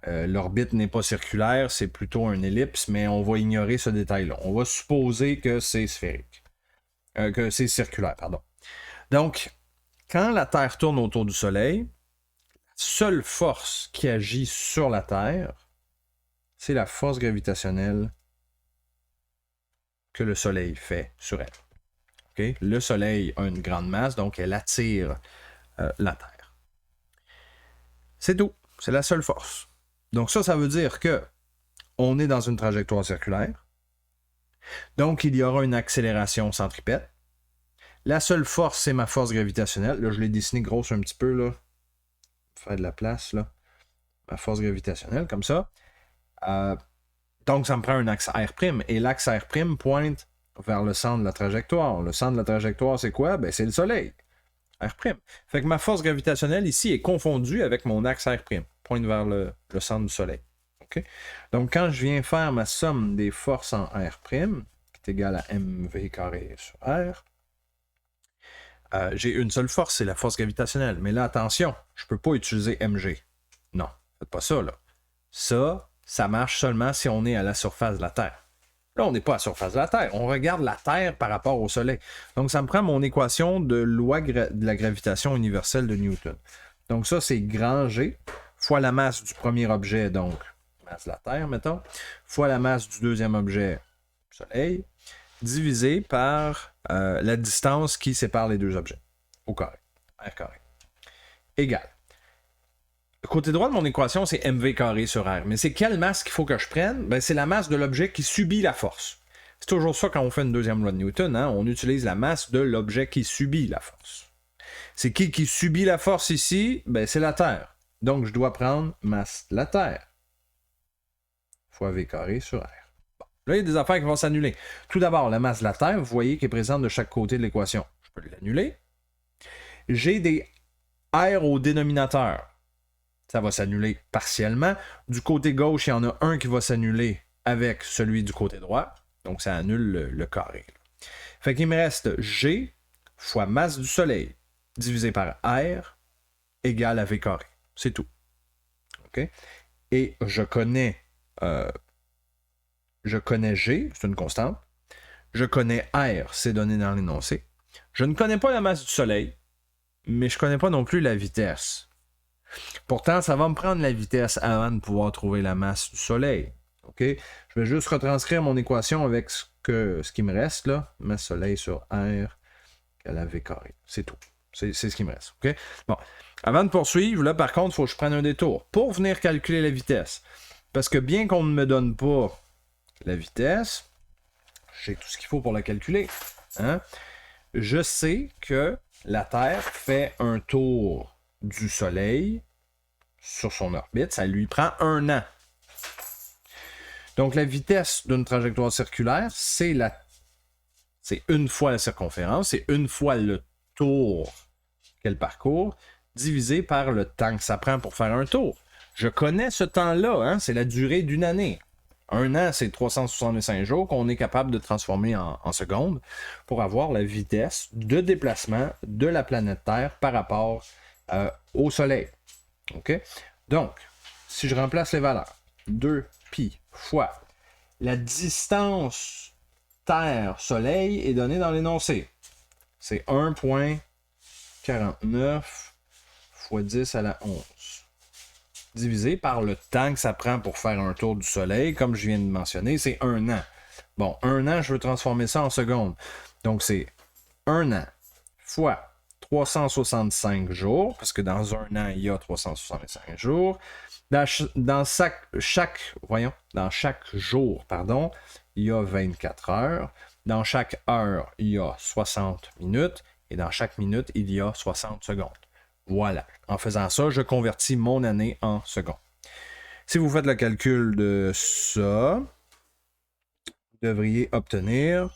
L'orbite n'est pas circulaire, c'est plutôt une ellipse, mais on va ignorer ce détail-là. On va supposer que c'est sphérique. Que c'est circulaire, pardon. Donc, quand la Terre tourne autour du Soleil, la seule force qui agit sur la Terre, c'est la force gravitationnelle que le Soleil fait sur elle. Okay? Le Soleil a une grande masse, donc elle attire la Terre. C'est tout. C'est la seule force. Donc ça veut dire que on est dans une trajectoire circulaire. Donc, il y aura une accélération centripète. La seule force, c'est ma force gravitationnelle. Là, je l'ai dessiné grosse un petit peu, là. Faire de la place, là. Ma force gravitationnelle, comme ça. Donc, ça me prend un axe R'. Et l'axe R' pointe vers le centre de la trajectoire. Le centre de la trajectoire, c'est quoi? Ben, c'est le Soleil. R'. Fait que ma force gravitationnelle ici est confondue avec mon axe R'. Pointe vers le centre du Soleil. Okay? Donc, quand je viens faire ma somme des forces en R', qui est égale à mv carré sur R, j'ai une seule force, c'est la force gravitationnelle. Mais là, attention, je ne peux pas utiliser mg. Non, faites pas ça, là. Ça marche seulement si on est à la surface de la Terre. Là, on n'est pas à la surface de la Terre. On regarde la Terre par rapport au Soleil. Donc, ça me prend mon équation de loi de la gravitation universelle de Newton. Donc, ça, c'est grand G fois la masse du premier objet, donc masse de la Terre, mettons, fois la masse du deuxième objet, Soleil, divisé par la distance qui sépare les deux objets, au carré, R carré, égale. Le côté droit de mon équation, c'est mv carré sur R. Mais c'est quelle masse qu'il faut que je prenne? Ben, c'est la masse de l'objet qui subit la force. C'est toujours ça quand on fait une deuxième loi de Newton, hein? On utilise la masse de l'objet qui subit la force. C'est qui subit la force ici? Ben, c'est la Terre. Donc, je dois prendre masse de la Terre fois v carré sur R. Bon. Là, il y a des affaires qui vont s'annuler. Tout d'abord, la masse de la Terre, vous voyez, qui est présente de chaque côté de l'équation. Je peux l'annuler. J'ai des R au dénominateur. Ça va s'annuler partiellement. Du côté gauche, il y en a un qui va s'annuler avec celui du côté droit. Donc, ça annule le carré. Fait qu'il me reste G fois masse du Soleil divisé par R égale à V carré. C'est tout. OK? Et je connais G, c'est une constante. Je connais R, c'est donné dans l'énoncé. Je ne connais pas la masse du Soleil, mais je ne connais pas non plus la vitesse. Pourtant, ça va me prendre la vitesse avant de pouvoir trouver la masse du Soleil. OK? Je vais juste retranscrire mon équation avec ce qui me reste, là. Masse Soleil sur R égale à V carré. C'est tout. C'est ce qui me reste. OK? Bon. Avant de poursuivre, là, par contre, il faut que je prenne un détour pour venir calculer la vitesse. Parce que bien qu'on ne me donne pas la vitesse, j'ai tout ce qu'il faut pour la calculer. Hein? Je sais que la Terre fait un tour du Soleil sur son orbite. Ça lui prend 1 an. Donc, la vitesse d'une trajectoire circulaire, c'est une fois la circonférence, c'est une fois le tour qu'elle parcourt, divisé par le temps que ça prend pour faire un tour. Je connais ce temps-là, hein? C'est la durée d'une année. 1 an, c'est 365 jours qu'on est capable de transformer en secondes pour avoir la vitesse de déplacement de la planète Terre par rapport au Soleil. OK? Donc, si je remplace les valeurs, 2π fois la distance Terre-Soleil est donnée dans l'énoncé. C'est 1,49 fois 10 à la 11. Divisé par le temps que ça prend pour faire un tour du Soleil, comme je viens de mentionner, c'est 1 an. Bon, 1 an, je veux transformer ça en secondes. Donc, c'est 1 an fois 365 jours, parce que dans un an, il y a 365 jours. Dans chaque jour, pardon, il y a 24 heures. Dans chaque heure, il y a 60 minutes. Et dans chaque minute, il y a 60 secondes. Voilà. En faisant ça, je convertis mon année en secondes. Si vous faites le calcul de ça, vous devriez obtenir...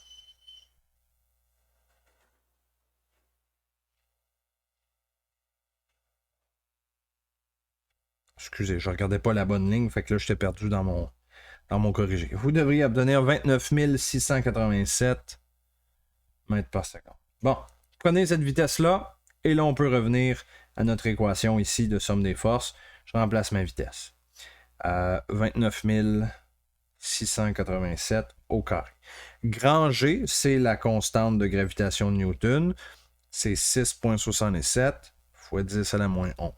Excusez, je ne regardais pas la bonne ligne, fait que là, j'étais perdu dans mon corrigé. Vous devriez obtenir 29 687 mètres par seconde. Bon, prenez cette vitesse-là, et là, on peut revenir à notre équation ici de somme des forces. Je remplace ma vitesse. 29 687 au carré. Grand G, c'est la constante de gravitation de Newton. C'est 6,67 fois 10 à la moins 11.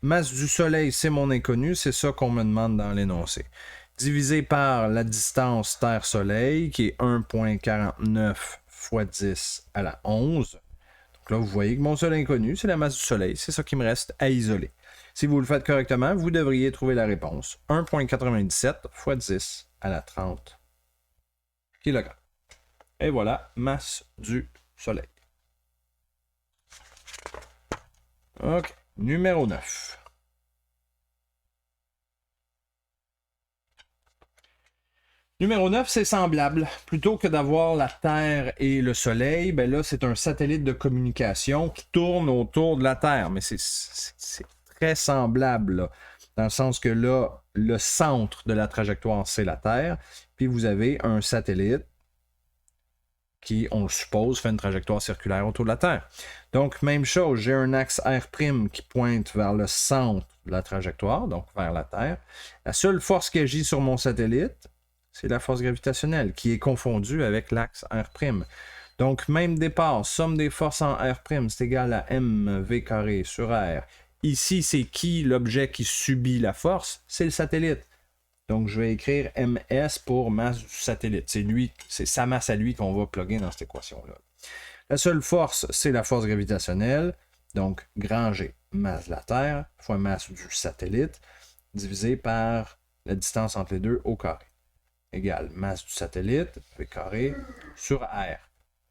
Masse du Soleil, c'est mon inconnu. C'est ça qu'on me demande dans l'énoncé. Divisé par la distance Terre-Soleil, qui est 1,49 fois 10 à la 11. Donc là, vous voyez que mon seul inconnu, c'est la masse du Soleil. C'est ça qui me reste à isoler. Si vous le faites correctement, vous devriez trouver la réponse. 1,97 fois 10 à la 30 kg. Et voilà, masse du Soleil. OK. Numéro 9. Numéro 9, c'est semblable. Plutôt que d'avoir la Terre et le Soleil, ben là, c'est un satellite de communication qui tourne autour de la Terre. Mais c'est très semblable, là, dans le sens que là, le centre de la trajectoire, c'est la Terre. Puis vous avez un satellite qui, on le suppose, fait une trajectoire circulaire autour de la Terre. Donc, même chose, j'ai un axe R' qui pointe vers le centre de la trajectoire, donc vers la Terre. La seule force qui agit sur mon satellite, c'est la force gravitationnelle, qui est confondue avec l'axe R'. Donc, même départ, somme des forces en R', c'est égal à mv carré sur R. Ici, c'est qui l'objet qui subit la force? C'est le satellite. Donc, je vais écrire ms pour masse du satellite. C'est sa masse à lui qu'on va plugger dans cette équation-là. La seule force, c'est la force gravitationnelle. Donc, grand G, masse de la Terre, fois masse du satellite, divisé par la distance entre les deux au carré. Égale masse du satellite, V carré, sur R.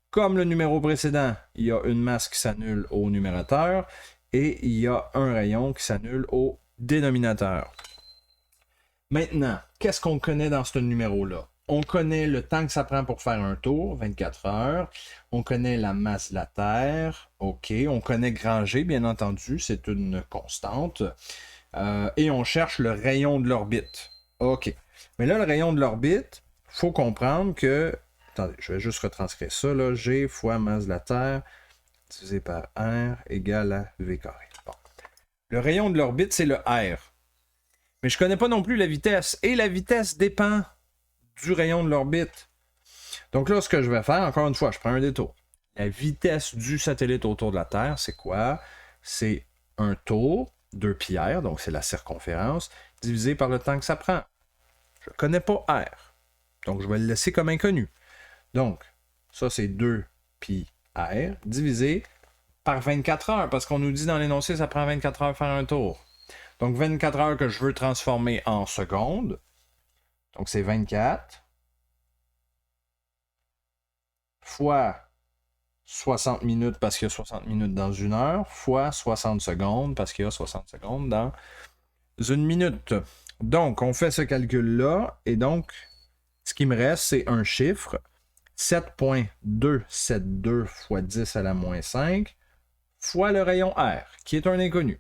Comme le numéro précédent, il y a une masse qui s'annule au numérateur et il y a un rayon qui s'annule au dénominateur. Maintenant, qu'est-ce qu'on connaît dans ce numéro-là? On connaît le temps que ça prend pour faire un tour, 24 heures. On connaît la masse de la Terre. OK. On connaît grand G, bien entendu. C'est une constante. Et on cherche le rayon de l'orbite. OK. Mais là, le rayon de l'orbite, il faut comprendre que... Attendez, je vais juste retranscrire ça. Là. G fois masse de la Terre divisé par R égale à V carré. Bon. Le rayon de l'orbite, c'est le R. Mais je ne connais pas non plus la vitesse. Et la vitesse dépend du rayon de l'orbite. Donc là, ce que je vais faire, encore une fois, je prends un détour. La vitesse du satellite autour de la Terre, c'est quoi? C'est un tour, 2πr, donc c'est la circonférence, divisé par le temps que ça prend. Je ne connais pas R. Donc je vais le laisser comme inconnu. Donc, ça c'est 2πr divisé par 24 heures, parce qu'on nous dit dans l'énoncé, ça prend 24 heures faire un tour. Donc, 24 heures que je veux transformer en secondes. Donc, c'est 24 fois 60 minutes parce qu'il y a 60 minutes dans une heure, fois 60 secondes parce qu'il y a 60 secondes dans une minute. Donc, on fait ce calcul-là et donc, ce qui me reste, c'est un chiffre, 7,272 fois 10 à la moins 5 fois le rayon R, qui est un inconnu.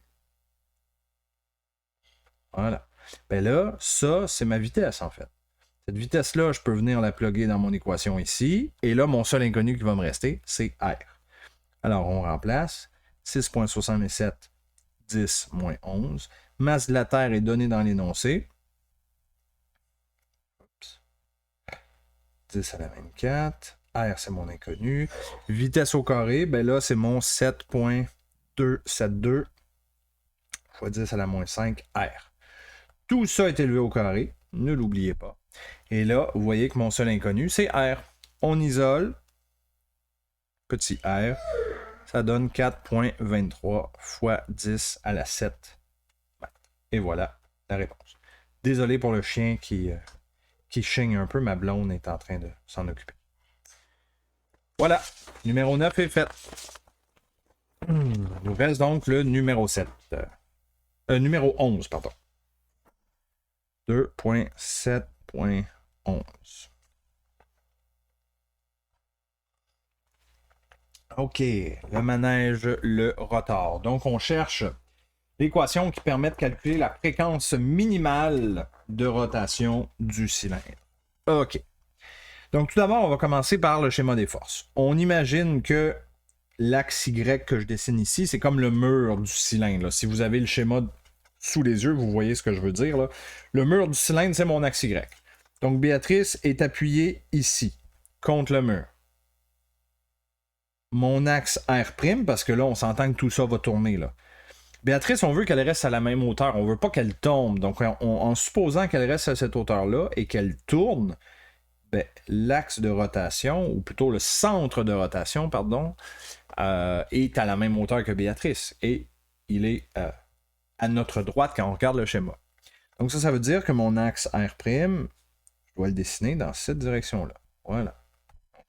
Voilà. Ben là, ça, c'est ma vitesse, en fait. Cette vitesse-là, je peux venir la plugger dans mon équation ici. Et là, mon seul inconnu qui va me rester, c'est R. Alors, on remplace 6,67, 10 moins 11. Masse de la Terre est donnée dans l'énoncé. 10 à la 24. R, c'est mon inconnu. Vitesse au carré, ben là, c'est mon 7,272 fois 10 à la moins 5 R. Tout ça est élevé au carré, ne l'oubliez pas. Et là, vous voyez que mon seul inconnu, c'est R. On isole, petit r, Ça donne 4,23 fois 10 à la 7. Et voilà la réponse. Désolé pour le chien qui chigne un peu. Ma blonde est en train de s'en occuper. Voilà, numéro 9 est fait. Il nous reste donc le numéro 7. Numéro 11, pardon. 2.7.11. OK, le manège, le rotor. Donc, on cherche l'équation qui permet de calculer la fréquence minimale de rotation du cylindre. OK. Donc, tout d'abord, on va commencer par le schéma des forces. On imagine que l'axe Y que je dessine ici, c'est comme le mur du cylindre. Là. Si vous avez le schéma sous les yeux, vous voyez ce que je veux dire. Là. Le mur du cylindre, c'est mon axe Y. Donc, Béatrice est appuyée ici, contre le mur. Mon axe R', parce que là, on s'entend que tout ça va tourner. Là. Béatrice, on veut qu'elle reste à la même hauteur. On ne veut pas qu'elle tombe. Donc, en supposant qu'elle reste à cette hauteur-là et qu'elle tourne, ben, l'axe de rotation, ou plutôt le centre de rotation, pardon, est à la même hauteur que Béatrice. Et il est à notre droite quand on regarde le schéma. Donc ça veut dire que mon axe R', je dois le dessiner dans cette direction-là. Voilà.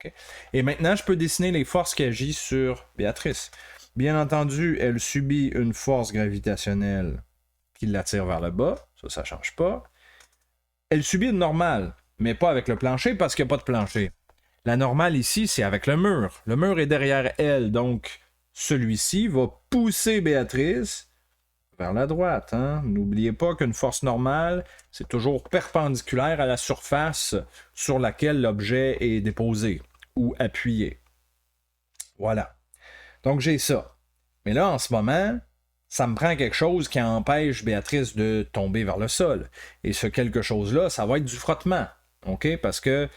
Okay. Et maintenant, je peux dessiner les forces qui agissent sur Béatrice. Bien entendu, elle subit une force gravitationnelle qui l'attire vers le bas. Ça ne change pas. Elle subit une normale, mais pas avec le plancher parce qu'il n'y a pas de plancher. La normale ici, c'est avec le mur. Le mur est derrière elle, donc celui-ci va pousser Béatrice vers la droite. Hein? N'oubliez pas qu'une force normale, c'est toujours perpendiculaire à la surface sur laquelle l'objet est déposé ou appuyé. Voilà. Donc j'ai ça. Mais là, en ce moment, ça me prend quelque chose qui empêche Béatrice de tomber vers le sol. Et ce quelque chose-là, ça va être du frottement. OK? Parce que,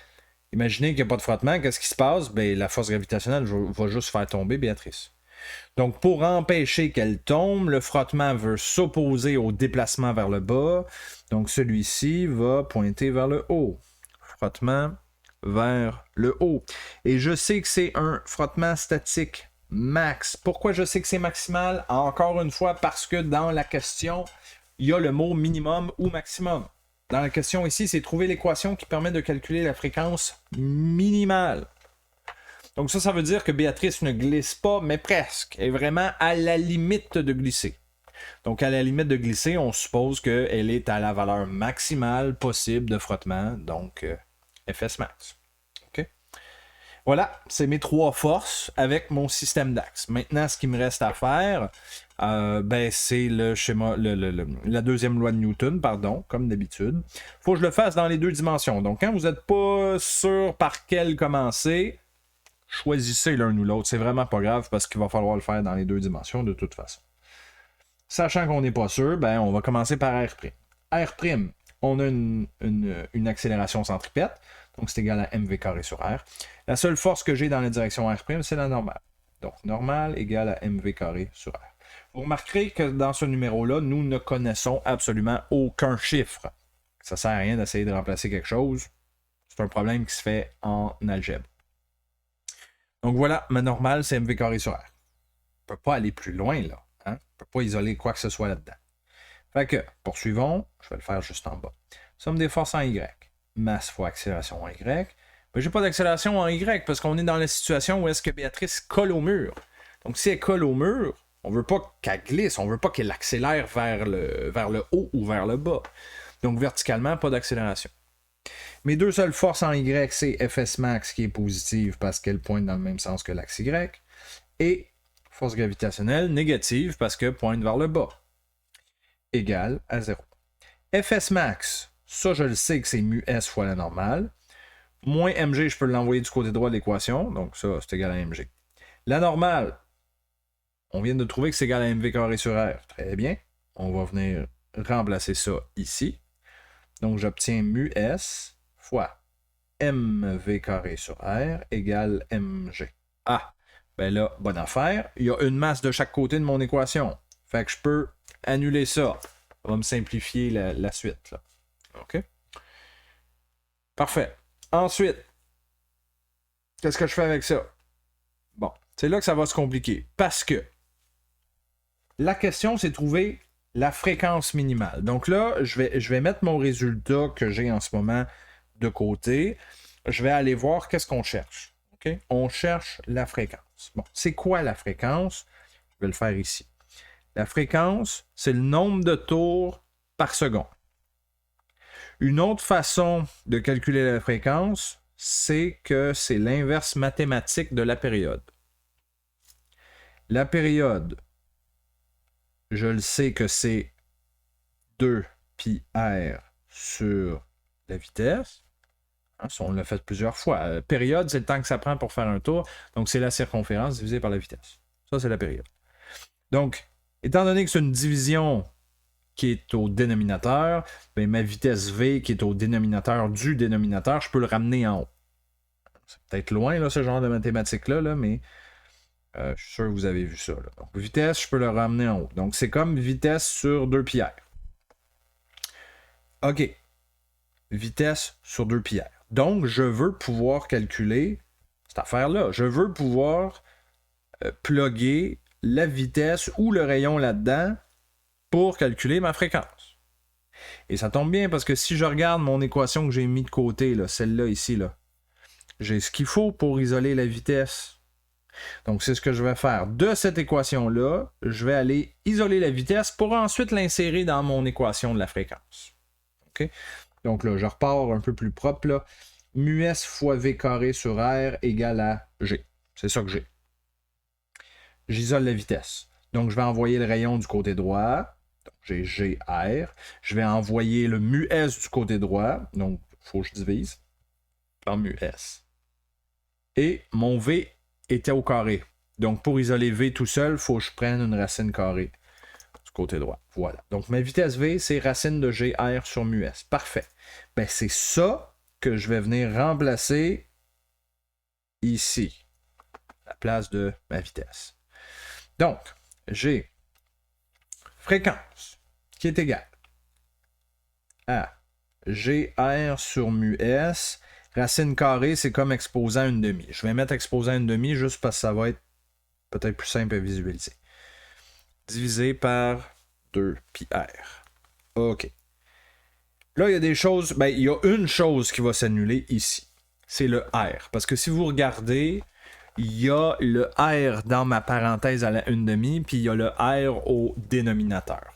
imaginez qu'il n'y a pas de frottement, qu'est-ce qui se passe? Ben, la force gravitationnelle va juste faire tomber Béatrice. Donc, pour empêcher qu'elle tombe, le frottement veut s'opposer au déplacement vers le bas. Donc, celui-ci va pointer vers le haut. Frottement vers le haut. Et je sais que c'est un frottement statique max. Pourquoi je sais que c'est maximal? Encore une fois, parce que dans la question, il y a le mot minimum ou maximum. Dans la question ici, c'est trouver l'équation qui permet de calculer la fréquence minimale. Donc ça veut dire que Béatrice ne glisse pas, mais presque. Elle est vraiment à la limite de glisser. Donc à la limite de glisser, on suppose qu'elle est à la valeur maximale possible de frottement, donc Fs max. Okay? Voilà, c'est mes trois forces avec mon système d'axe. Maintenant, ce qui me reste à faire, c'est le schéma, la deuxième loi de Newton, pardon, comme d'habitude. Il faut que je le fasse dans les deux dimensions. Donc quand vous n'êtes pas sûr par quelle commencer, choisissez l'un ou l'autre. C'est vraiment pas grave parce qu'il va falloir le faire dans les deux dimensions de toute façon. Sachant qu'on n'est pas sûr, on va commencer par R'. R', on a une accélération centripète, donc c'est égal à mv carré sur R. La seule force que j'ai dans la direction R', c'est la normale. Donc normale égale à mv carré sur R. Vous remarquerez que dans ce numéro-là, nous ne connaissons absolument aucun chiffre. Ça ne sert à rien d'essayer de remplacer quelque chose. C'est un problème qui se fait en algèbre. Donc voilà, ma normale, c'est mv carré sur R. On ne peut pas aller plus loin, là. Hein? On ne peut pas isoler quoi que ce soit là-dedans. Fait que, poursuivons, je vais le faire juste en bas. Somme des forces en Y. Masse fois accélération en Y. Mais j'ai pas d'accélération en Y parce qu'on est dans la situation où est-ce que Béatrice colle au mur. Donc si elle colle au mur, on veut pas qu'elle glisse, on veut pas qu'elle accélère vers le haut ou vers le bas. Donc verticalement, pas d'accélération. Mes deux seules forces en Y, c'est Fs max qui est positive parce qu'elle pointe dans le même sens que l'axe Y. Et force gravitationnelle négative parce qu'elle pointe vers le bas. Égale à 0. Fs max, ça je le sais que c'est mu S fois la normale. Moins mg, je peux l'envoyer du côté droit de l'équation. Donc ça, c'est égal à mg. La normale, on vient de trouver que c'est égal à mv carré sur R. Très bien. On va venir remplacer ça ici. Donc j'obtiens mu S fois mv carré sur R égale mg. Ah, ben là, bonne affaire. Il y a une masse de chaque côté de mon équation. Fait que je peux annuler ça. Ça va me simplifier la suite. Là. OK? Parfait. Ensuite, qu'est-ce que je fais avec ça? Bon, c'est là que ça va se compliquer. Parce que la question, c'est trouver la fréquence minimale. Donc là, je vais mettre mon résultat que j'ai en ce moment de côté. Je vais aller voir qu'est-ce qu'on cherche. Okay? On cherche la fréquence. Bon, c'est quoi la fréquence? Je vais le faire ici. La fréquence, c'est le nombre de tours par seconde. Une autre façon de calculer la fréquence, c'est que c'est l'inverse mathématique de la période. La période, je le sais que c'est 2πr sur la vitesse. On l'a fait plusieurs fois. Période, c'est le temps que ça prend pour faire un tour. Donc, c'est la circonférence divisée par la vitesse. Ça, c'est la période. Donc, étant donné que c'est une division qui est au dénominateur, bien, ma vitesse V qui est au dénominateur du dénominateur, je peux le ramener en haut. C'est peut-être loin, là, ce genre de mathématiques-là, là, mais je suis sûr que vous avez vu ça. Là. Donc, vitesse, je peux le ramener en haut. Donc, c'est comme vitesse sur 2πr. OK. Vitesse sur 2πr. Donc, je veux pouvoir calculer cette affaire-là. Je veux pouvoir plugger la vitesse ou le rayon là-dedans pour calculer ma fréquence. Et ça tombe bien parce que si je regarde mon équation que j'ai mis de côté, là, celle-là ici, là, j'ai ce qu'il faut pour isoler la vitesse. Donc, c'est ce que je vais faire. De cette équation-là, je vais aller isoler la vitesse pour ensuite l'insérer dans mon équation de la fréquence. OK? Donc là, je repars un peu plus propre. Là. Mu-s fois v carré sur r égale à g. C'est ça que j'ai. J'isole la vitesse. Donc, je vais envoyer le rayon du côté droit. Donc, j'ai gr. Je vais envoyer le mu-s du côté droit. Donc, il faut que je divise par mu-s. Et mon v était au carré. Donc, pour isoler v tout seul, il faut que je prenne une racine carrée du côté droit. Voilà. Donc, ma vitesse v, c'est racine de gr sur mu-s. Parfait. Ben, c'est ça que je vais venir remplacer ici, à la place de ma vitesse. Donc, j'ai fréquence qui est égale à gr sur mu-s. Racine carrée, c'est comme exposant une demi. Je vais mettre exposant une demi juste parce que ça va être peut-être plus simple à visualiser. Divisé par 2πr. OK. Là, il y a des choses... Ben, il y a une chose qui va s'annuler ici. C'est le R. Parce que si vous regardez, il y a le R dans ma parenthèse à la 1/2, puis il y a le R au dénominateur.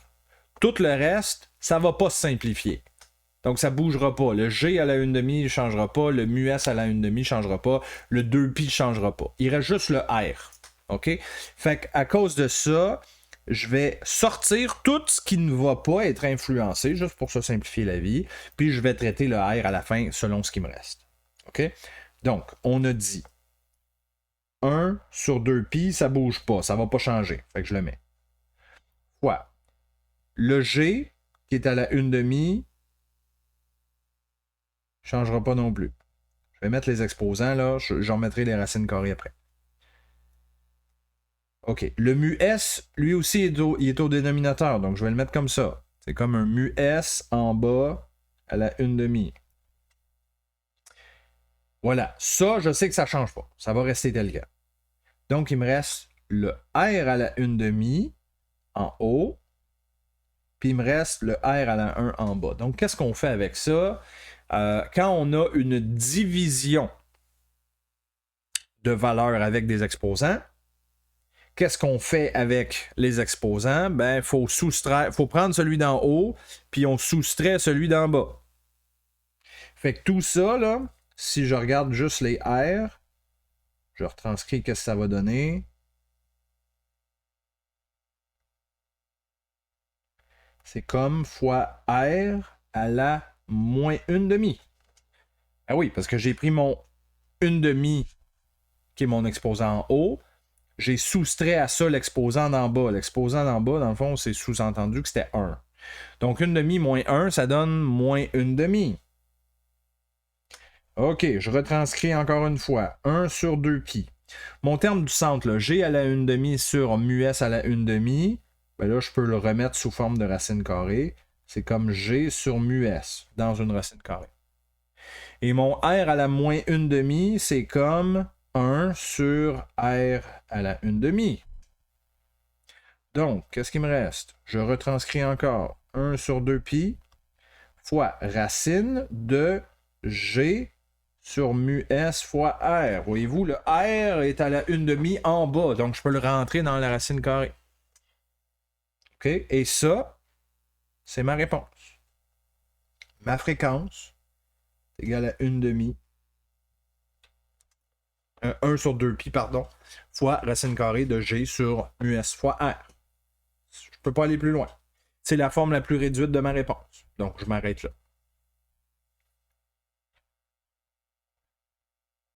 Tout le reste, ça ne va pas se simplifier. Donc, ça ne bougera pas. Le G à la 1/2 ne changera pas. Le mu-s à la 1/2 ne changera pas. Le 2π ne changera pas. Il reste juste le R. OK? Fait qu'à cause de ça, je vais sortir tout ce qui ne va pas être influencé, juste pour se simplifier la vie. Puis, je vais traiter le R à la fin selon ce qui me reste. OK? Donc, on a dit 1 sur 2π, ça ne bouge pas. Ça ne va pas changer. Fait que je le mets. Fois le G, qui est à la 1/2, ne changera pas non plus. Je vais mettre les exposants, là. J'en remettrai les racines carrées après. OK. Le mu-s, lui aussi, il est au dénominateur. Donc, je vais le mettre comme ça. C'est comme un mu-s en bas à la 1/2. Voilà. Ça, je sais que ça ne change pas. Ça va rester tel quel. Donc, il me reste le R à la 1/2 en haut. Puis, il me reste le R à la 1 en bas. Donc, qu'est-ce qu'on fait avec ça? Quand on a une division de valeurs avec des exposants, qu'est-ce qu'on fait avec les exposants? Ben, il faut prendre celui d'en haut, puis on soustrait celui d'en bas. Fait que tout ça, là, si je regarde juste les R, je retranscris qu'est-ce que ça va donner. C'est comme fois R à la moins 1/2. Ah oui, parce que j'ai pris mon 1/2 qui est mon exposant en haut. J'ai soustrait à ça l'exposant d'en bas. L'exposant d'en bas, dans le fond, c'est sous-entendu que c'était 1. Donc 1/2 moins 1, ça donne moins 1/2. OK, je retranscris encore une fois. 1 sur 2π. Mon terme du centre, là, G à la 1/2 sur mu-s à la 1/2, ben là, je peux le remettre sous forme de racine carrée. C'est comme G sur mu-s dans une racine carrée. Et mon R à la moins 1/2, c'est comme 1 sur R à la 1/2. Donc, qu'est-ce qu'il me reste? Je retranscris encore 1 sur 2pi fois racine de G sur mu S fois R. Voyez-vous, le R est à la 1/2 en bas, donc je peux le rentrer dans la racine carrée. OK? Et ça, c'est ma réponse. Ma fréquence est égale à 1/2. 1 sur 2pi, pardon, fois racine carrée de G sur mu S fois R. Je ne peux pas aller plus loin. C'est la forme la plus réduite de ma réponse. Donc, je m'arrête là.